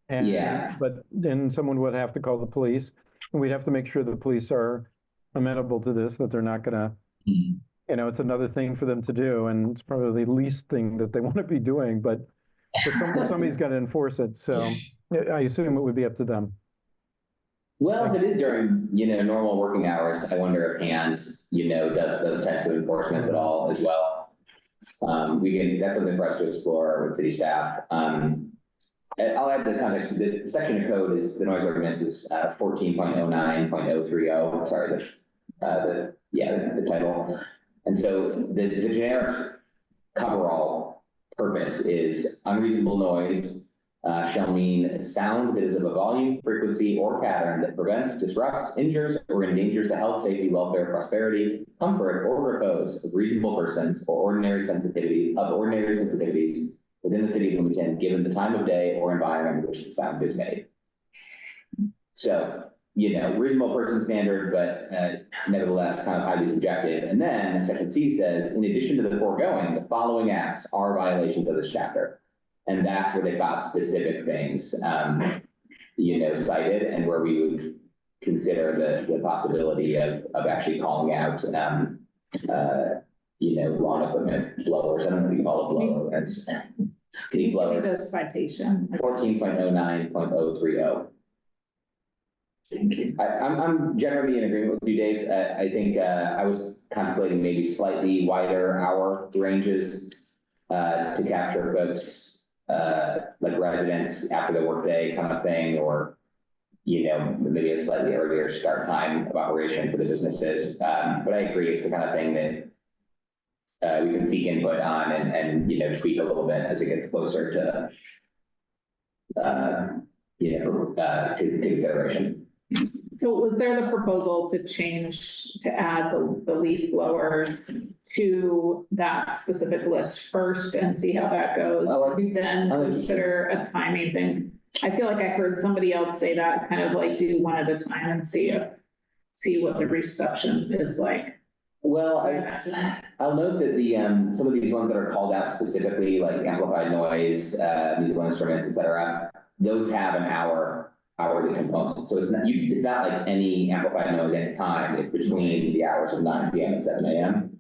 And but then someone would have to call the police, and we'd have to make sure the police are amenable to this, that they're not gonna, you know, it's another thing for them to do, and it's probably the least thing that they want to be doing, but somebody's got to enforce it. So I assume it would be up to them.
Well, if it is during, you know, normal working hours, I wonder if Hands, you know, does those types of enforcements at all as well. That's something for us to explore with city staff. I'll add the context. The section of code is, the noise ordinance is 14.09.030. Sorry, the title. And so the generic coverall purpose is unreasonable noise shall mean sound that is of a volume, frequency, or pattern that prevents, disrupts, injures, or endangers the health, safety, welfare, prosperity, comfort, or repose of reasonable persons, or ordinary sensitivities within the city of Bloomington, given the time of day or environment in which the sound is made. So, you know, reasonable person standard, but nevertheless kind of highly subjective. And then section C says, in addition to the foregoing, the following acts are violations of this chapter. And that's where they've got specific things, you know, cited, and where we would consider the possibility of actually calling out, you know, lawn equipment blowers. I don't know if you call it blower. That's kitty blowers.
The citation.
14.09.030. Thank you. I'm generally in agreement with you, Dave. I think I was contemplating maybe slightly wider hour ranges to capture folks, like residents after the workday kind of thing, or, you know, maybe a slightly earlier start time of operation for the businesses. But I agree, it's the kind of thing that we can seek input on and you know, tweak a little bit as it gets closer to, you know, to consideration.
So was there the proposal to add the leaf blowers to that specific list first and see how that goes? Then consider a timing thing? I feel like I heard somebody else say that, kind of like do one at a time and see what the reception is like.
Well,
I imagine.
I'll note that some of these ones that are called out specifically, like amplified noise, musical instruments, et cetera, those have an hourly component. So it's not like any amplified noise at time. It's between the hours of 9 p.m. and 7 a.m.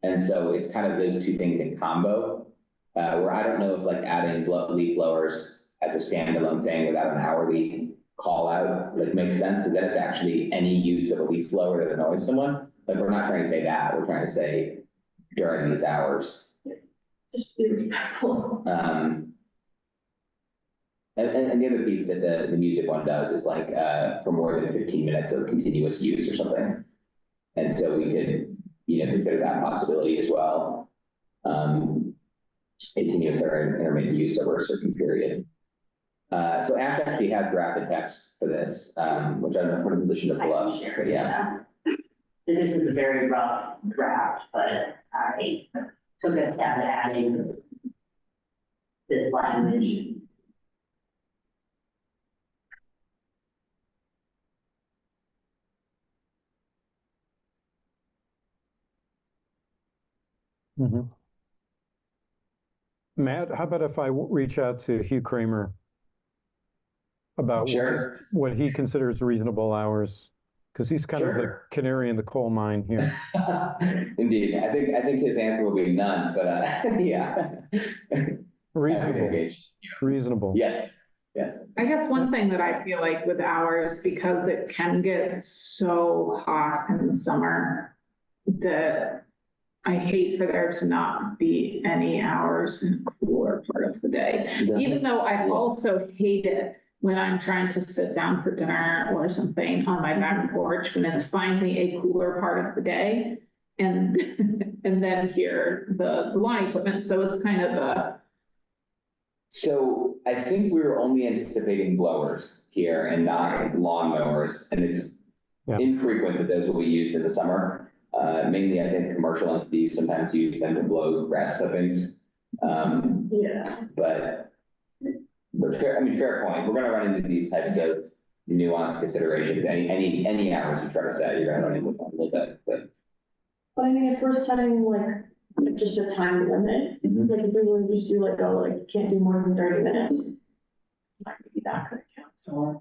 And so it's kind of those two things in combo, where I don't know if like adding leaf blowers as a standalone thing without an hourly call out like makes sense, because then it's actually any use of a leaf blower to annoy someone. Like, we're not trying to say that, we're trying to say during these hours.
Just be respectful.
And the other piece that the music one does is like for more than 15 minutes of continuous use or something. And so we could, consider that possibility as well. Continuous or intermittent use over a certain period. So Ash actually has drafted text for this, which I don't know if we're in a position to pull up.
I can share
But yeah.
This is a very rough draft, but I took a stab at adding this language.
Mhm. Matt, how about if I reach out to Hugh Kramer about
Sure.
what he considers reasonable hours? Because he's kind of the
Sure.
canary in the coal mine here.
Indeed, I think his answer will be none, but yeah.
Reasonable, reasonable.
Yes.
I guess one thing that I feel like with hours, because it can get so hot in the summer, that I hate for there to not be any hours in the cooler part of the day.
Yeah.
Even though I also hate it when I'm trying to sit down for dinner or something on my back porch, when it's finally a cooler part of the day, and and then hear the lawn equipment. So it's kind of a.
So I think we were only anticipating blowers here and not lawnmowers, and it's infrequent that those will be used in the summer. Mainly, I think commercial entities sometimes use them to blow grass clippings. But fair point. We're going to run into these types of nuanced considerations. Any hours you try to set, you're going to run into them a little bit.
But I mean, if we're setting like just a time limit, like if we were to just do like, you can't do more than 30 minutes. Might be that could count.
Or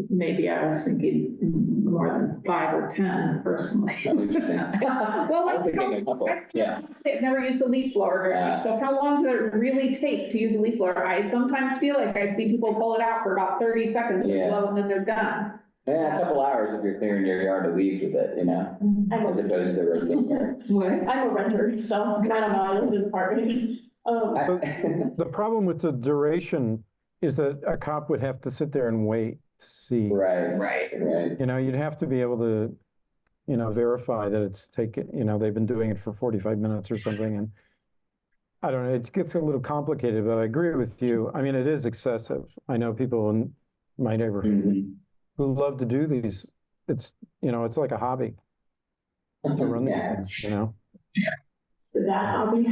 maybe I was thinking more than 5 or 10 personally. Well,
I was thinking a couple. Yeah.
I've never used a leaf blower very much, so how long does it really take to use a leaf blower? I sometimes feel like I see people pull it out for about 30 seconds and blow, and then they're done.
Yeah, a couple hours if you're clearing your yard of leaves with it, as opposed to a regular.
What?
I'm a renter, so I don't know, I live in an apartment.
So the problem with the duration is that a cop would have to sit there and wait to see.
Right.
You'd have to be able to, verify that it's taken, they've been doing it for 45 minutes or something. And I don't know, it gets a little complicated, but I agree with you. I mean, it is excessive. I know people in my neighborhood who love to do these. It's, it's like a hobby to run these things,
That hobby.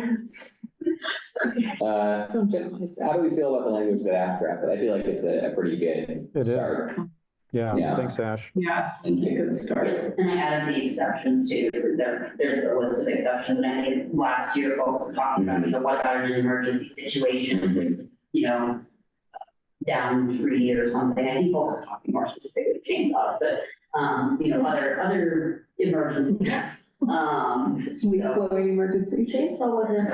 Don't generalize that.
How do we feel about the language that Ash drafted? I feel like it's a pretty good start.
Yeah, thanks, Ash.
Yeah, it's a good start.
And I added the exceptions too. There's a list of exceptions, and I think last year folks were talking about, what about an emergency situation? Down tree or something. I think folks are talking more specifically with chainsaws, but other emergencies.
Leaf blowing emergency.
Chainsaw wasn't.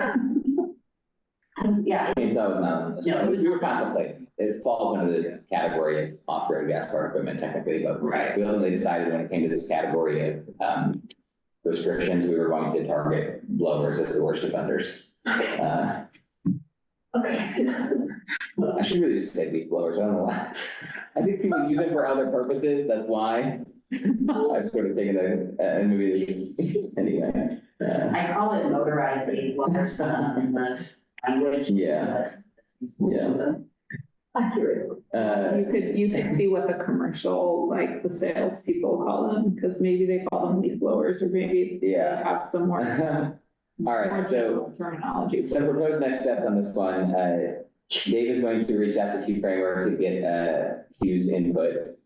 Yeah.
Chainsaw was not.
No.
We were contemplating. It falls under the category of off-road gas powered equipment technically, but we ultimately decided when it came to this category of restrictions, we were going to target blowers as the worst offenders.
Okay.
I should really just say leaf blowers. I don't know why. I think people use it for other purposes. That's why I've sort of taken a movie. Anyway.
I call it motorized leaf blowers in the language.
Yeah.
Accurate.
You could see what the commercial, like the salespeople call them, because maybe they call them leaf blowers, or maybe they have some more.
All right, so
terminology.
proposed next steps on this one. Dave is going to reach out to Q Framework to get Q's input.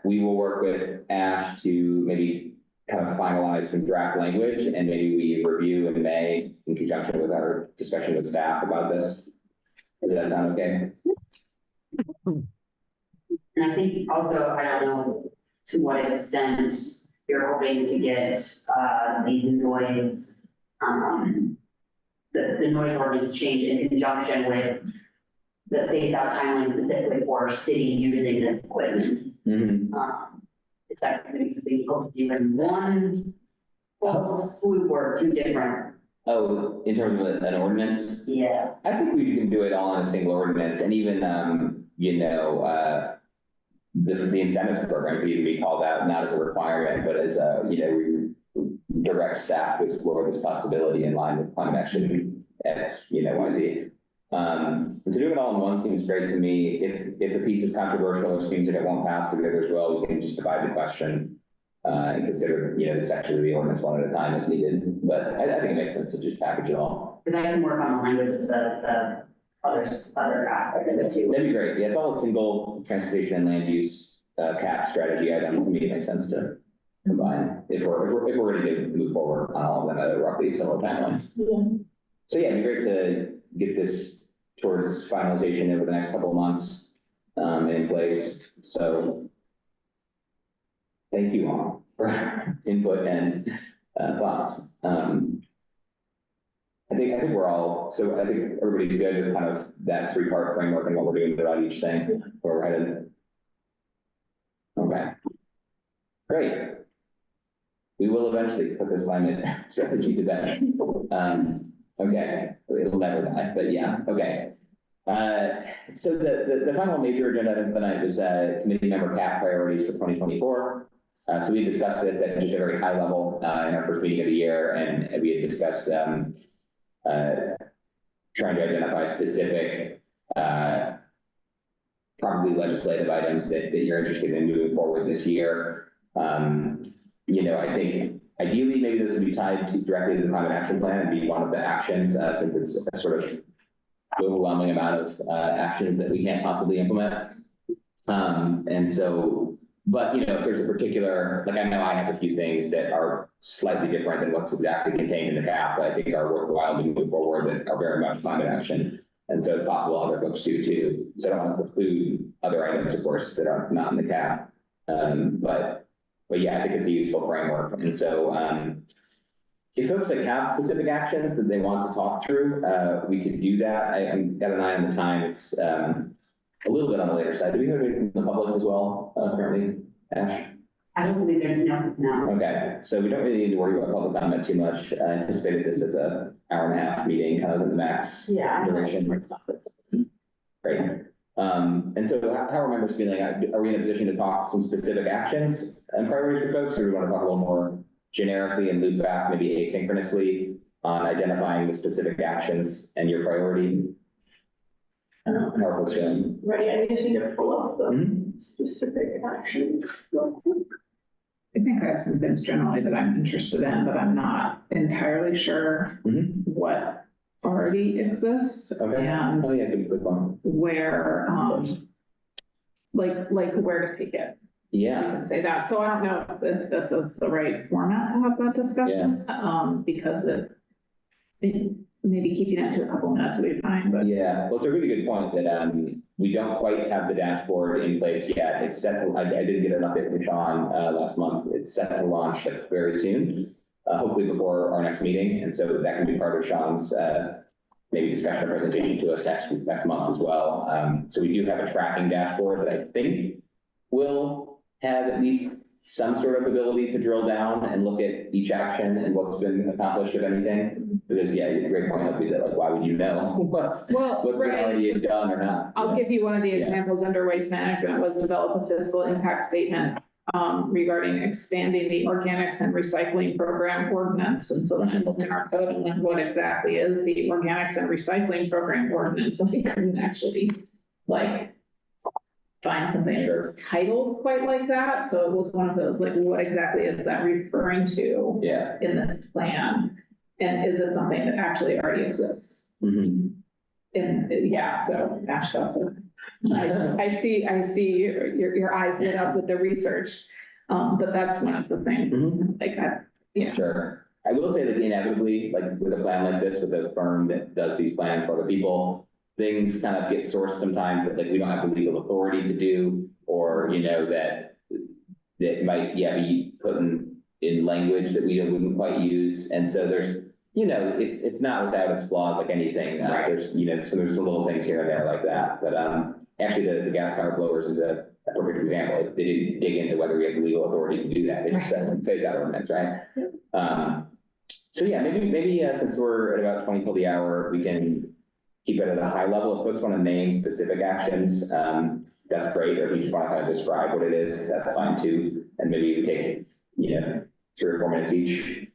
We will work with Ash to maybe kind of finalize some draft language, and maybe we review in May in conjunction with our discussion with staff about this. Does that sound okay?
And I think also, I don't know to what extent you're hoping to get these noise, the noise ordinance change in conjunction with the phase out timeline specifically for city using this equipment. Is that going to be something you hope to do in one full swoop or two different?
Oh, in terms of an ordinance?
Yeah.
I think we can do it all in a single ordinance, and even, the incentives program could even be called out, not as a requirement, but as we direct staff to explore this possibility in line with climate action X, YZ. And so doing it all in one seems great to me. If a piece is controversial or seems that it won't pass the others well, we can just divide the question and consider, the section of the ordinance one at a time as needed. But I think it makes sense to just package it all.
Because I can work on the language of the other aspect of it too.
That'd be great. Yeah, it's all a single transportation and land use cap strategy item. To me, it makes sense to combine if we're ready to move forward on all of them at a roughly similar timelines.
Yeah.
So yeah, it'd be great to get this towards finalization over the next couple of months and in place. So thank you all for input and thoughts. I think we're all, so I think everybody's good with kind of that three-part framework and what we're doing about each thing, where we're headed. Okay, great. We will eventually put this climate strategy to bed. Okay, it'll never die, but yeah, okay. So the final major agenda item tonight was committee member cap priorities for 2024. So we discussed this at just a very high level in our first meeting of the year, and we had discussed trying to identify specific, probably legislative items that you're interested in moving forward this year. I think ideally maybe those would be tied directly to the climate action plan and be one of the actions, since it's a sort of overwhelming amount of actions that we can't possibly implement. And so, but if there's a particular, like I know I have a few things that are slightly different than what's exactly contained in the cap that I think are worthwhile to move forward that are very much climate action. And so it's possible other folks do too. So I don't want to preclude other items, of course, that are not in the cap. But yeah, I think it's a useful framework. And so if folks have specific actions that they want to talk through, we could do that. I've got an eye on the time. It's a little bit on the later side. Do we have anything from the public as well currently, Ash?
I don't believe there's no.
Okay, so we don't really need to worry about public comment too much. I anticipated this as an hour-and-a-half meeting, kind of in the max duration. Great. And so how are members feeling? Are we in a position to talk some specific actions and priorities for folks, or do we want to talk a little more generically and loop back maybe asynchronously on identifying the specific actions and your priority? How are folks feeling?
Ready, I just need to pull up the specific actions real quick.
I think I have some things generally that I'm interested in, but I'm not entirely sure what already exists.
Okay.
And
oh yeah, good one.
Where, like where to take it.
Yeah.
You can say that. So I don't know if this is the right format to have that discussion, because maybe keeping it to a couple minutes would be fine, but.
Yeah, well, it's a really good point that we don't quite have the dashboard in place yet. It's set to, I did get an update from Sean last month. It's set to launch very soon, hopefully before our next meeting. And so that can be part of Sean's maybe discussion or presentation to us next month as well. So we do have a tracking dashboard that I think will have at least some sort of ability to drill down and look at each action and what's been accomplished, if anything. Because yeah, a great point would be that, like, why would you know what's been already done or not?
I'll give you one of the examples under waste management was develop a fiscal impact statement regarding expanding the organics and recycling program ordinance. And so then I looked in our code and learned what exactly is the organics and recycling program ordinance. I couldn't actually find something that's titled quite like that. So it was one of those, like, what exactly is that referring to in this plan? And is it something that actually already exists? yeah, so gosh, I see your eyes lit up with the research. But that's one of the things, like, yeah.
Sure. I will say that inevitably, like with a plan like this, with a firm that does these plans for other people, things kind of get sourced sometimes that like we don't have the legal authority to do, or, that might, be put in language that we wouldn't quite use. And so there's, it's not without its flaws like anything.
Right.
There's, so there's some little things here and there like that. But actually the gas powered blowers is a perfect example. They didn't dig into whether we have the legal authority to do that. They just said phase out ordinance, right? So yeah, maybe since we're at about 20 till the hour, we can keep it at a high level. If folks want to name specific actions, that's great. Or if you just want to kind of describe what it is, that's fine too. And maybe we take, 3 or 4 minutes each.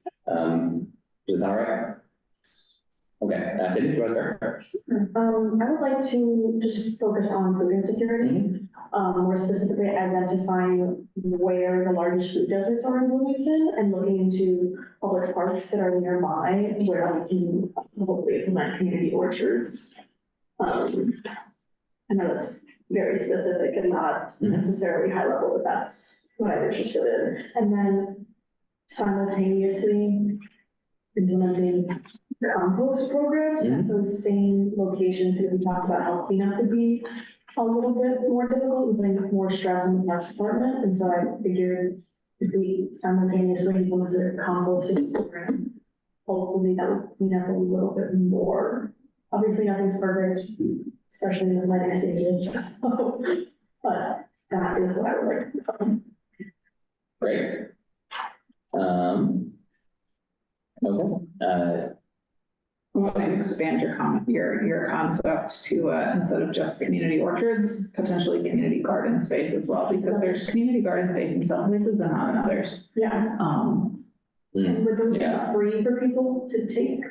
Is that all right? Okay, Cindy, do you want to start?
I would like to just focus on food insecurity, more specifically identifying where the largest food deserts are in Bloomington and looking into public parks that are nearby where we can hopefully implement community orchards. I know it's very specific and not necessarily high level, but that's what I'm interested in. And then simultaneously implementing compost programs at those same locations that we talked about how cleanup could be a little bit more difficult and putting more stress on the parks department. And so I figured if we simultaneously implemented a composting program, hopefully that would clean up a little bit more. Obviously nothing's perfect, especially in the planning stages, but that is what I would like to do.
Great. Okay.
I want to expand your concept to, instead of just community orchards, potentially community garden space as well, because there's community garden space in some places and not in others.
Yeah. And would those be free for people to take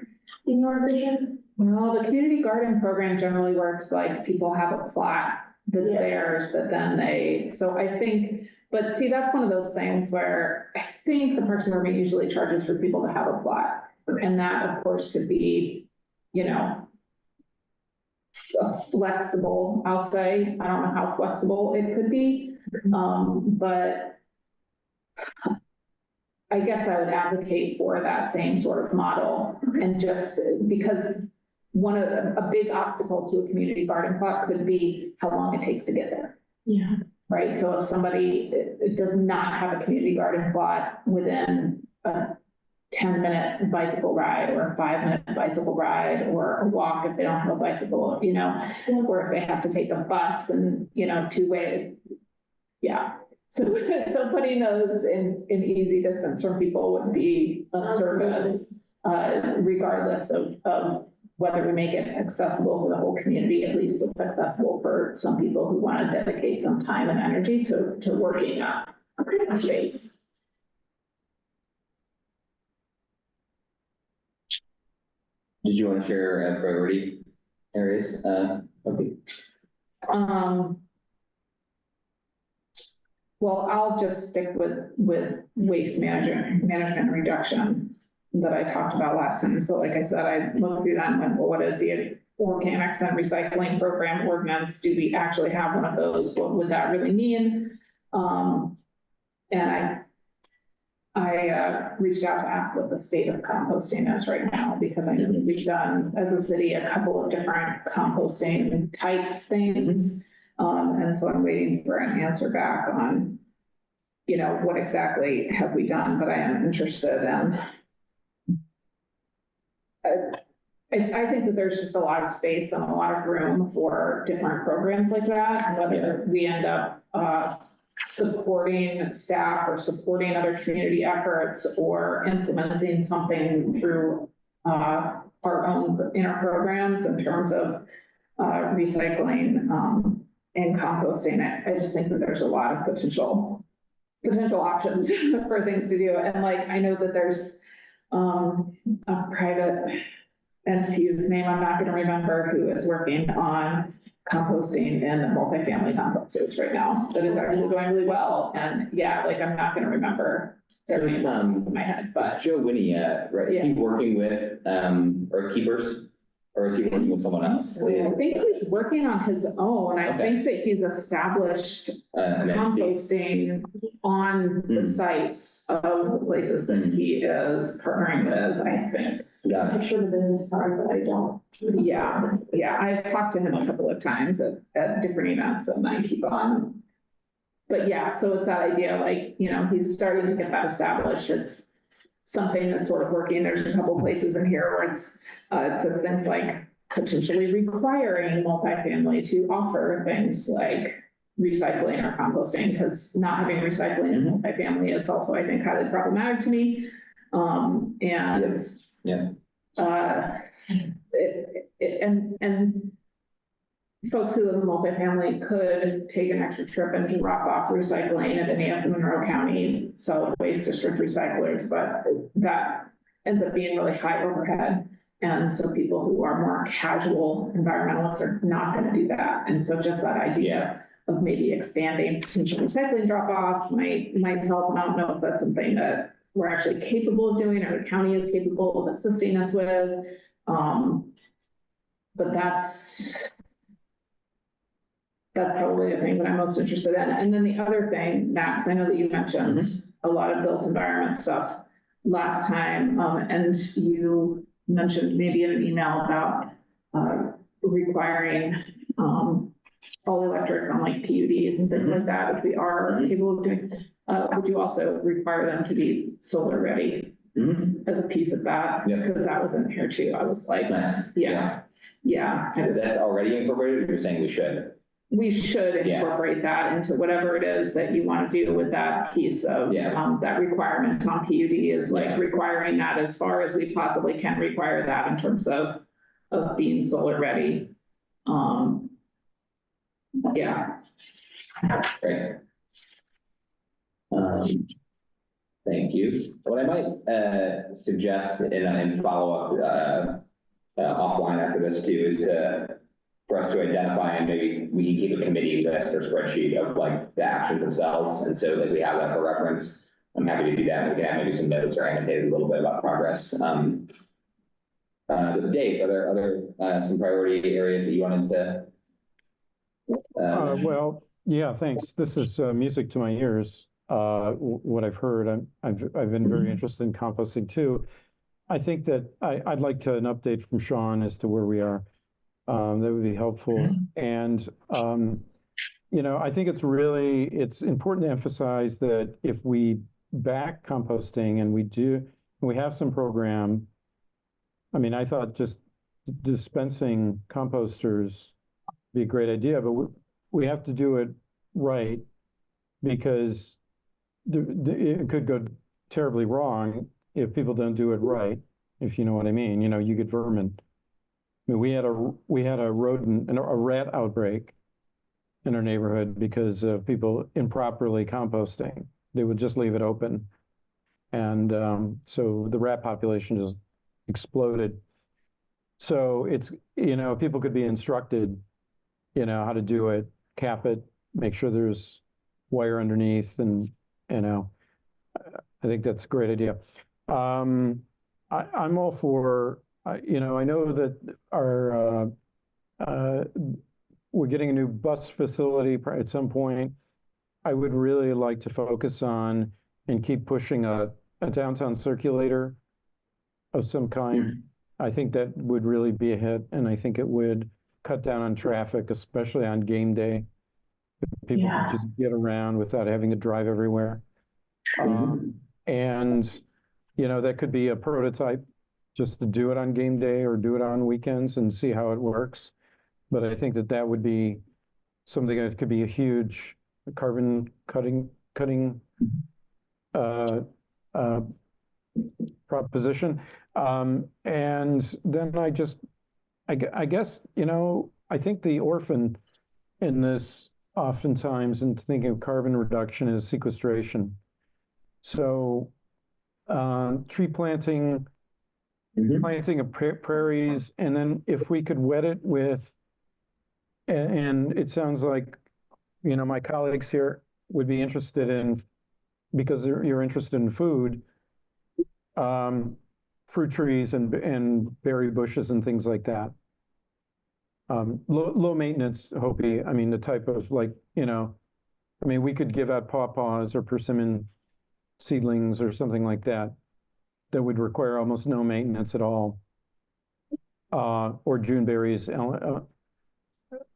in your vision?
Well, the community garden program generally works like people have a plot that's theirs that then so I think, but see, that's one of those things where I think the Parks and Rec usually charges for people to have a plot. And that, of course, could be, flexible, I'll say. I don't know how flexible it could be, but I guess I would advocate for that same sort of model. And just because a big obstacle to a community garden plot could be how long it takes to get there.
Yeah.
Right. So if somebody does not have a community garden plot within a 10-minute bicycle ride or a 5-minute bicycle ride or a walk if they don't have a bicycle, or if they have to take a bus and, 2-way. Yeah. So putting those in easy distance from people would be a service, regardless of whether we make it accessible for the whole community. At least it's accessible for some people who want to dedicate some time and energy to working a space.
Did you want to share priority areas? Okay.
Well, I'll just stick with waste management and reduction that I talked about last time. So like I said, I looked through that and went, well, what is the organics and recycling program ordinance? Do we actually have one of those? What would that really mean? And I reached out to ask what the state of composting is right now, because I know that we've done, as a city, a couple of different composting type things. And so I'm waiting for an answer back on, what exactly have we done, but I am interested in. I think that there's just a lot of space and a lot of room for different programs like that, and whether we end up supporting staff or supporting other community efforts or implementing something through our own inner programs in terms of recycling and composting. I just think that there's a lot of potential options for things to do. And like, I know that there's a private entity whose name I'm not going to remember, who is working on composting in multifamily complexes right now. That is actually going really well. And yeah, like, I'm not going to remember their name in my head, but
it's Joe Winnie, right? Is he working with Earth Keepers? Or is he working with someone else?
I think he's working on his own. I
Okay.
think that he's established
An entity.
composting on the
Mm.
sites of the places that he is partnering with, I think.
Got it.
Picture the business card, but I don't.
Yeah, I've talked to him a couple of times at different events and I keep on. But yeah, so it's that idea, like, you know, he's starting to get that established. It's something that's sort of working. There's a couple places in here where it says things like potentially requiring multifamily to offer things like recycling or composting, because not having recycling in multifamily is also, I think, highly problematic to me. And
Yeah.
And folks who live in multifamily could take an extra trip and drop off recycling at any of the Monroe County solid waste district recyclers, but that ends up being really high overhead. And so people who are more casual environmentalists are not going to do that. And so just that idea of maybe expanding potential recycling drop off might help. And I don't know if that's something that we're actually capable of doing or the county is capable of assisting us with. But that's probably the thing that I'm most interested in. And then the other thing, Max, I know that you mentioned a lot of built environment stuff last time, and you mentioned maybe in an email about requiring all electric on like PUDs and things like that, which we are capable of doing. Would you also require them to be solar ready as a piece of that? Because that was in here too. I was like,
Nice.
yeah.
That's already incorporated, or you're saying we should?
We should incorporate that into whatever it is that you want to do with that piece of, that requirement on PUD is like requiring that as far as we possibly can require that in terms of being solar ready.
Great. Thank you. What I might suggest in follow up offline after this too is for us to identify, and maybe we can keep a committee list or spreadsheet of like the actions themselves, and so that we have that for reference. I'm happy to do that. We can have maybe some notes or annotate a little bit about progress. Dave, are there other some priority areas that you wanted to?
Well, yeah, thanks. This is music to my ears. What I've heard, I've been very interested in composting too. I think that I'd like an update from Sean as to where we are. That would be helpful. And you know, I think it's important to emphasize that if we back composting and we have some program. I mean, I thought just dispensing composters be a great idea, but we have to do it right, because it could go terribly wrong if people don't do it right, if you know what I mean. You know, you get vermin. I mean, we had a rodent and a rat outbreak in our neighborhood because of people improperly composting. They would just leave it open. And so the rat population just exploded. So it's, you know, people could be instructed, you know, how to do it, cap it, make sure there's wire underneath, and, you know, I think that's a great idea. I'm all for, you know, I know that we're getting a new bus facility at some point. I would really like to focus on and keep pushing a downtown circulator of some kind. I think that would really be a hit, and I think it would cut down on traffic, especially on game day. People could just get around without having to drive everywhere. And, you know, that could be a prototype just to do it on game day or do it on weekends and see how it works. But I think that would be something that could be a huge carbon cutting proposition. And then I guess, you know, I think the orphan in this oftentimes in thinking of carbon reduction is sequestration. So tree planting, planting of prairies, and then if we could wet it with, and it sounds like, you know, my colleagues here would be interested in, because you're interested in food, fruit trees and berry bushes and things like that. low maintenance, Hopi, I mean, the type of like, I mean, we could give out pawpaws or persimmon seedlings or something like that, that would require almost no maintenance at all. Or June berries,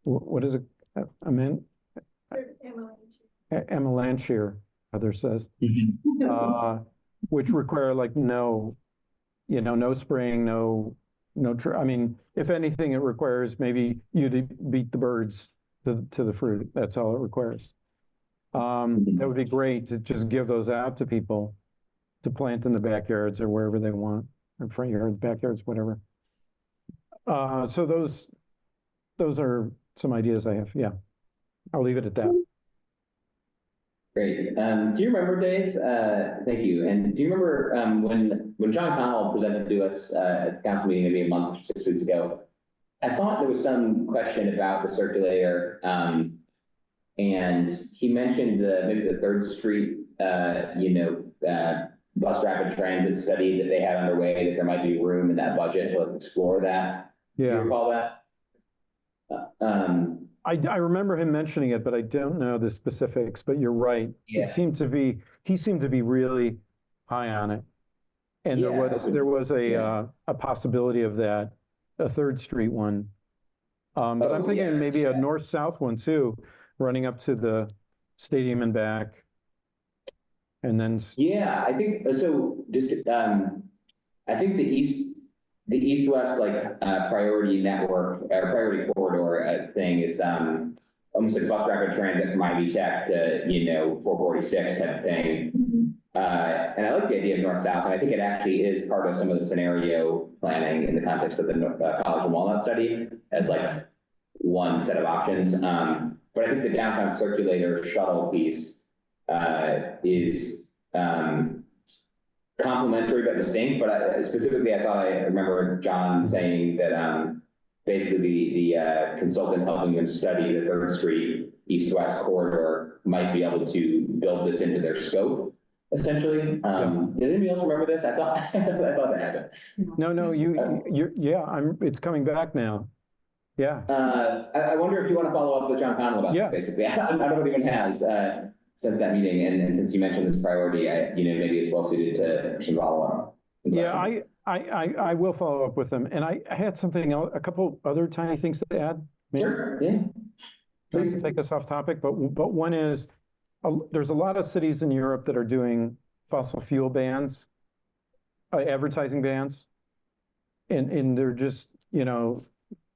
what is it? Amelanchier, Heather says, which require like no spraying, I mean, if anything, it requires maybe you to beat the birds to the fruit. That's all it requires. That would be great to just give those out to people to plant in the backyards or wherever they want, or front yards, backyards, whatever. So those are some ideas I have. Yeah, I'll leave it at that.
Great. Do you remember, Dave? Thank you. And do you remember when John Connell presented to us at the council meeting maybe a month, 6 weeks ago? I thought there was some question about the circulator, and he mentioned maybe the 3rd Street, bus rapid transit study that they had underway, that there might be room in that budget to explore that. Do you recall that?
I remember him mentioning it, but I don't know the specifics, but you're right.
Yeah.
He seemed to be really high on it. And there was a possibility of that, a 3rd Street one. But I'm thinking maybe a north-south one too, running up to the stadium and back. And then. Yeah,
I think so. Just I think the east-west priority network or priority corridor thing is almost like bus rapid transit from Ivy Tech to 446 type of thing. And I like the idea of north-south, and I think it actually is part of some of the scenario planning in the context of the College and Walnut study as like one set of options. But I think the downtown circulator shuttle piece is complementary but distinct. But specifically, I thought I remember John saying that basically the consultant helping them study the 3rd Street east-west corridor might be able to build this into their scope, essentially. Does anybody else remember this? I thought I thought that happened.
No, it's coming back now. Yeah.
I wonder if you want to follow up with John Connell about that, basically. I don't know if anyone has since that meeting, and since you mentioned this priority, maybe it's well suited to some follow-up.
Yeah, I will follow up with them, and I had something else, a couple other tiny things to add. Maybe.
Sure. Yeah.
Please. To take us off topic, but one is there's a lot of cities in Europe that are doing fossil fuel bans, advertising bans, and they're just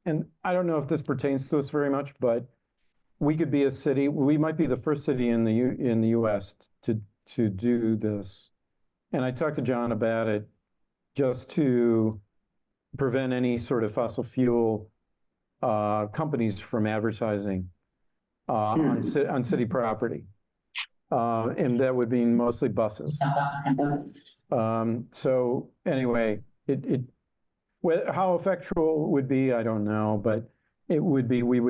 and I don't know if this pertains to us very much, but we could be a city. We might be the first city in the U.S. to do this. And I talked to John about it, just to prevent any sort of fossil fuel companies from advertising on city property, and that would mean mostly buses. So anyway, how effectual it would be, I don't know, but it would be, we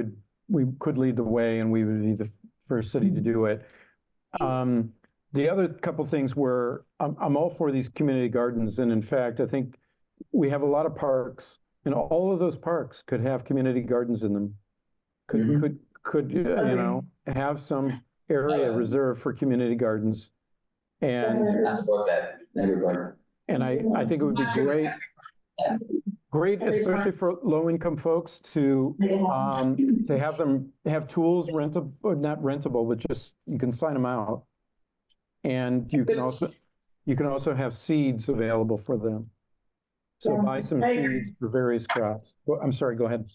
could lead the way, and we would be the first city to do it. The other couple things were, I'm all for these community gardens, and in fact, I think we have a lot of parks, and all of those parks could have community gardens in them. Could have some area reserved for community gardens, and
I support that.
And I think it would be great, especially for low-income folks to have them have tools rentable, or not rentable, but just you can sign them out, and you can also have seeds available for them. So buy some seeds for various crops. Well, I'm sorry. Go ahead.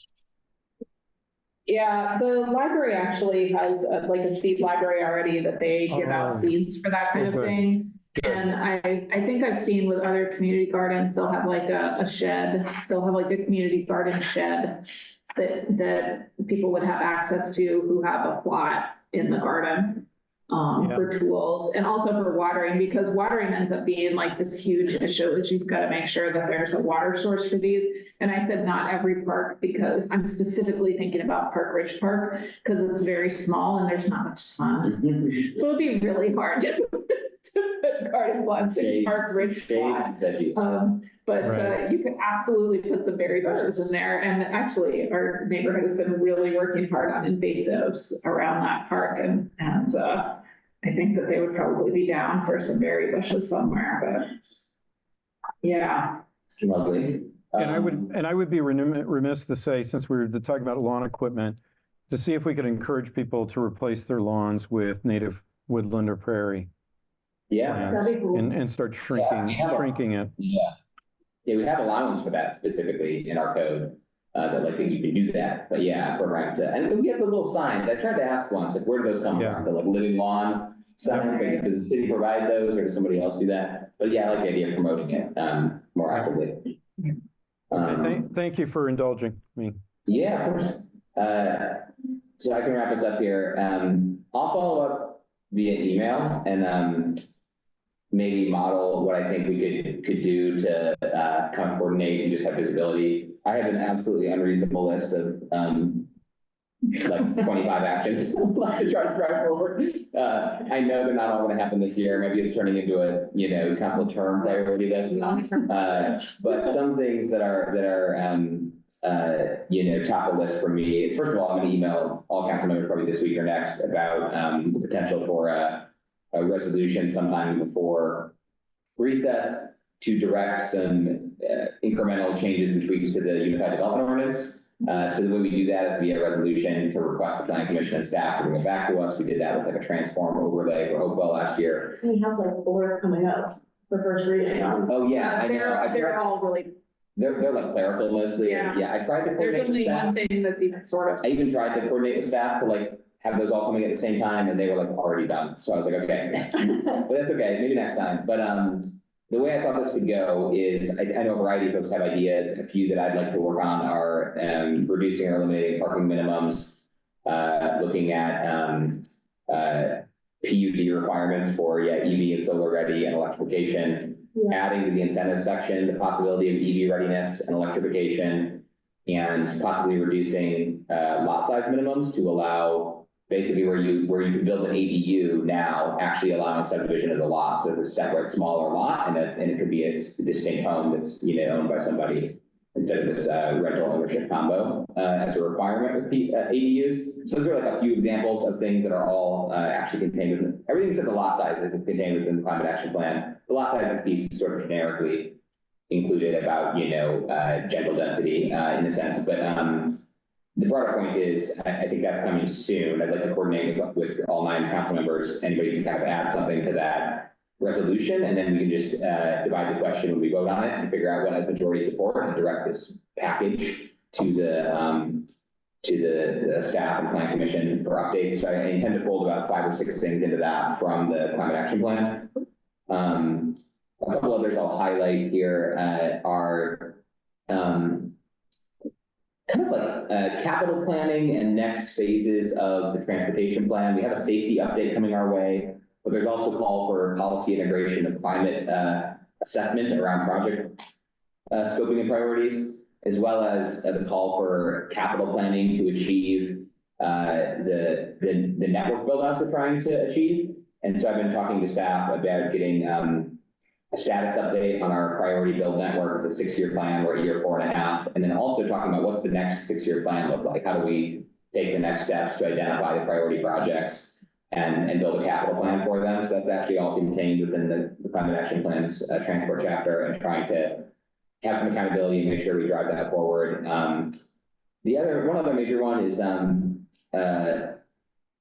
Yeah, the library actually has a seed library already that they give out seeds for that kind of thing. And I think I've seen with other community gardens, they'll have like a shed, they'll have like a community garden shed that people would have access to who have a plot in the garden for tools, and also for watering, because watering ends up being like this huge issue, is you've got to make sure that there's a water source for these. And I said not every park, because I'm specifically thinking about Park Ridge Park, because it's very small and there's not much sun. So it'd be really hard to garden plants in Park Ridge Plot. But you can absolutely put some berry bushes in there. And actually, our neighborhood has been really working hard on invasives around that park. And I think that they would probably be down for some berry bushes somewhere, but yeah.
Lovely.
And I would be remiss to say, since we were talking about lawn equipment, to see if we could encourage people to replace their lawns with native woodland or prairie
Yeah.
plants
That'd be cool.
and start shrinking it.
Yeah. Yeah, we have allowance for that specifically in our code, that like you can do that, but yeah, program to, and we have the little signs. I tried to ask once, if where do those come
Yeah.
from? The like living lawn signs, like, does the city provide those or does somebody else do that? But yeah, I like the idea of promoting it, more actively.
Thank you for indulging me.
Yeah, of course. So I can wrap us up here. I'll follow up via email and, maybe model what I think we could do to kind of coordinate and just have visibility. I have an absolutely unreasonable list of like 25 actions to try to drive forward. I know they're not all going to happen this year. Maybe it's turning into a council term priority list. But some things that are top of the list for me is, first of all, I'm going to email all council members probably this week or next about the potential for a resolution sometime before recess to direct some incremental changes and tweaks to the Unified Development Ordinance. So the way we do that is via resolution to request the planning commission and staff to bring it back to us. We did that with like a transform overlay for Hopewell last year.
We have like 4 coming up for first reading.
Oh yeah, I know.
They're all really.
They're like clerical mostly.
Yeah.
I tried to
There's
coordinate with
only
staff.
one thing that's even sort of.
I even tried to coordinate with staff to like have those all coming at the same time, and they were like already done. So I was like, okay, but that's okay. Maybe next time. But the way I thought this would go is, I know a variety of folks have ideas. A few that I'd like to work on are reducing or eliminating parking minimums, looking at PUD requirements for EV and solar ready and electrification, adding to the incentive section the possibility of EV readiness and electrification, and possibly reducing lot size minimums to allow basically where you can build an ADU now, actually allowing subdivision of the lots as a separate smaller lot, and it could be a distinct home that's owned by somebody instead of this rental ownership combo as a requirement with ADUs. So those are like a few examples of things that are all actually contained within everything except the lot sizes is contained within the climate action plan. The lot sizes piece is sort of generically included about gentle density in a sense, but the broader point is, I think that's coming soon. I'd like to coordinate with all 9 council members. Anybody can kind of add something to that resolution, and then we can just divide the question when we vote on it and figure out what has majority support and direct this package to the staff and plan commission for updates. So I intend to fold about 5 or 6 things into that from the climate action plan. A couple others I'll highlight here are kind of like capital planning and next phases of the transportation plan. We have a safety update coming our way, but there's also a call for policy integration of climate assessment around project scoping and priorities, as well as the call for capital planning to achieve the network build-outs we're trying to achieve. And so I've been talking to staff about getting a status update on our priority build network. It's a 6-year plan. We're at year 4.5. And then also talking about what's the next 6-year plan look like? How do we take the next steps to identify the priority projects and build a capital plan for them? So that's actually all contained within the climate action plan's transport chapter, and trying to have some accountability and make sure we drive that forward. One other major one is an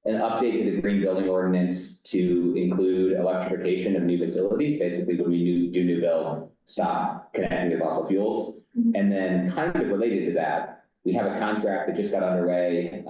update to the green building ordinance to include electrification of new facilities. Basically, when we do new build, stop connecting to fossil fuels. And then kind of related to that, we have a contract that just got underway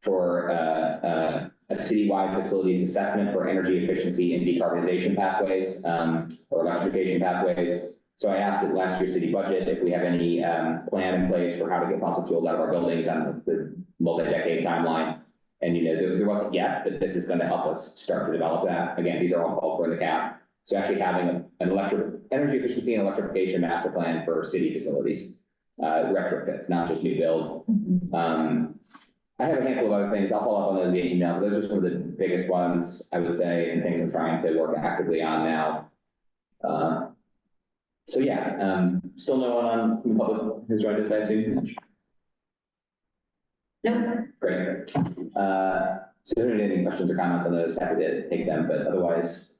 for a citywide facilities assessment for energy efficiency and decarbonization pathways or electrification pathways. So I asked at last year's city budget if we have any plan in place for how to get fossil fuels out of our buildings on the multi-decade timeline. And there wasn't yet, but this is going to help us start to develop that. Again, these are all called for in the cap. So actually having an energy efficiency and electrification master plan for city facilities, retrofits, not just new build. I have a handful of other things. I'll follow up on those via email. But those are some of the biggest ones, I would say, and things I'm trying to work actively on now. So yeah, still no one on from the public has joined us, I assume?
Nope.
Great. So if there are any questions or comments on those, happy to take them, but otherwise,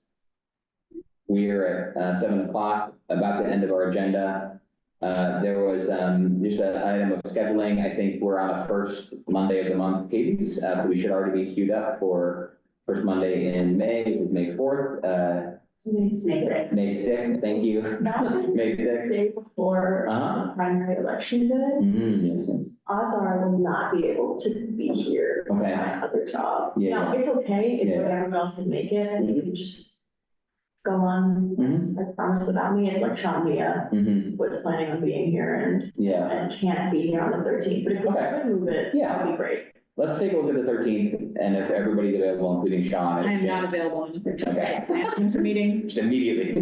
we're at 7 o'clock, about the end of our agenda. There was just an item of scheduling. I think we're on a first Monday of the month cadence, so we should already be queued up for first Monday in May, which is May 4th. May 6th, thank you. May 6th.
Day before
Uh-huh.
primary election day.
Yes, yes.
Odds are I will not be able to be here for
Okay.
my other job.
Yeah,
Now, it's okay if
Yeah.
everyone else can make it, and you can just go on,
Mhm.
I promise, without me, and like Sean Mia was planning on being here
Yeah,
and can't be here on the 13th, but if we
Okay.
could move it,
Yeah.
that would be great.
let's take a look at the 13th, and if everybody's available, including Sean. and
I am
Jane,
not available on the 13th.
Okay.
Plan commission meeting.
Just immediately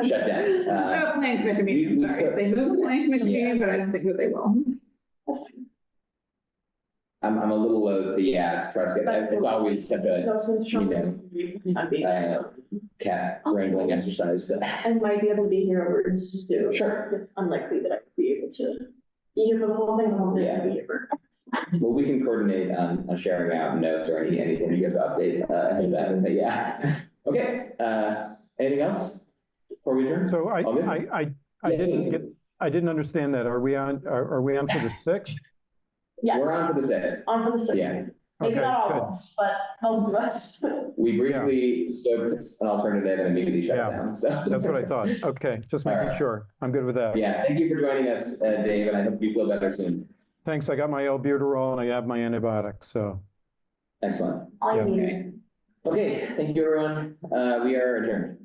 shut down.
I have a plan commission meeting,
we
sorry.
could-
They moved the plan commission
Yeah.
meeting, but I don't think that they will.
That's fine.
I'm a little loath to, trust it. It's always such a
No, since Sean
Yeah.
is I'm being here.
cat wrangling exercise, so.
I might be able to be here over Zoom.
Sure.
It's unlikely that I could be able to be here for the whole thing, I'll be here for.
Well, we can coordinate on sharing out notes or anything to give update, ahead of that, but yeah. Okay, anything else before we adjourn?
So
All good?
I didn't understand that. Are we on for the 6th?
Yes,
We're on for the 6th.
on for the sixth.
Yeah,
Maybe
Okay,
not all
good.
of us, but most of us.
we briefly scoped an alternative and immediately shut it
Yeah.
down, so.
That's what I thought. Okay, just making
Alright.
sure. I'm good with that.
Yeah, thank you for joining us, Dave, and I hope you feel better soon.
Thanks. I got my albuterol and I have my antibiotics, so.
Excellent.
All you
Yeah.
need.
Okay, thank you, everyone. We are adjourned.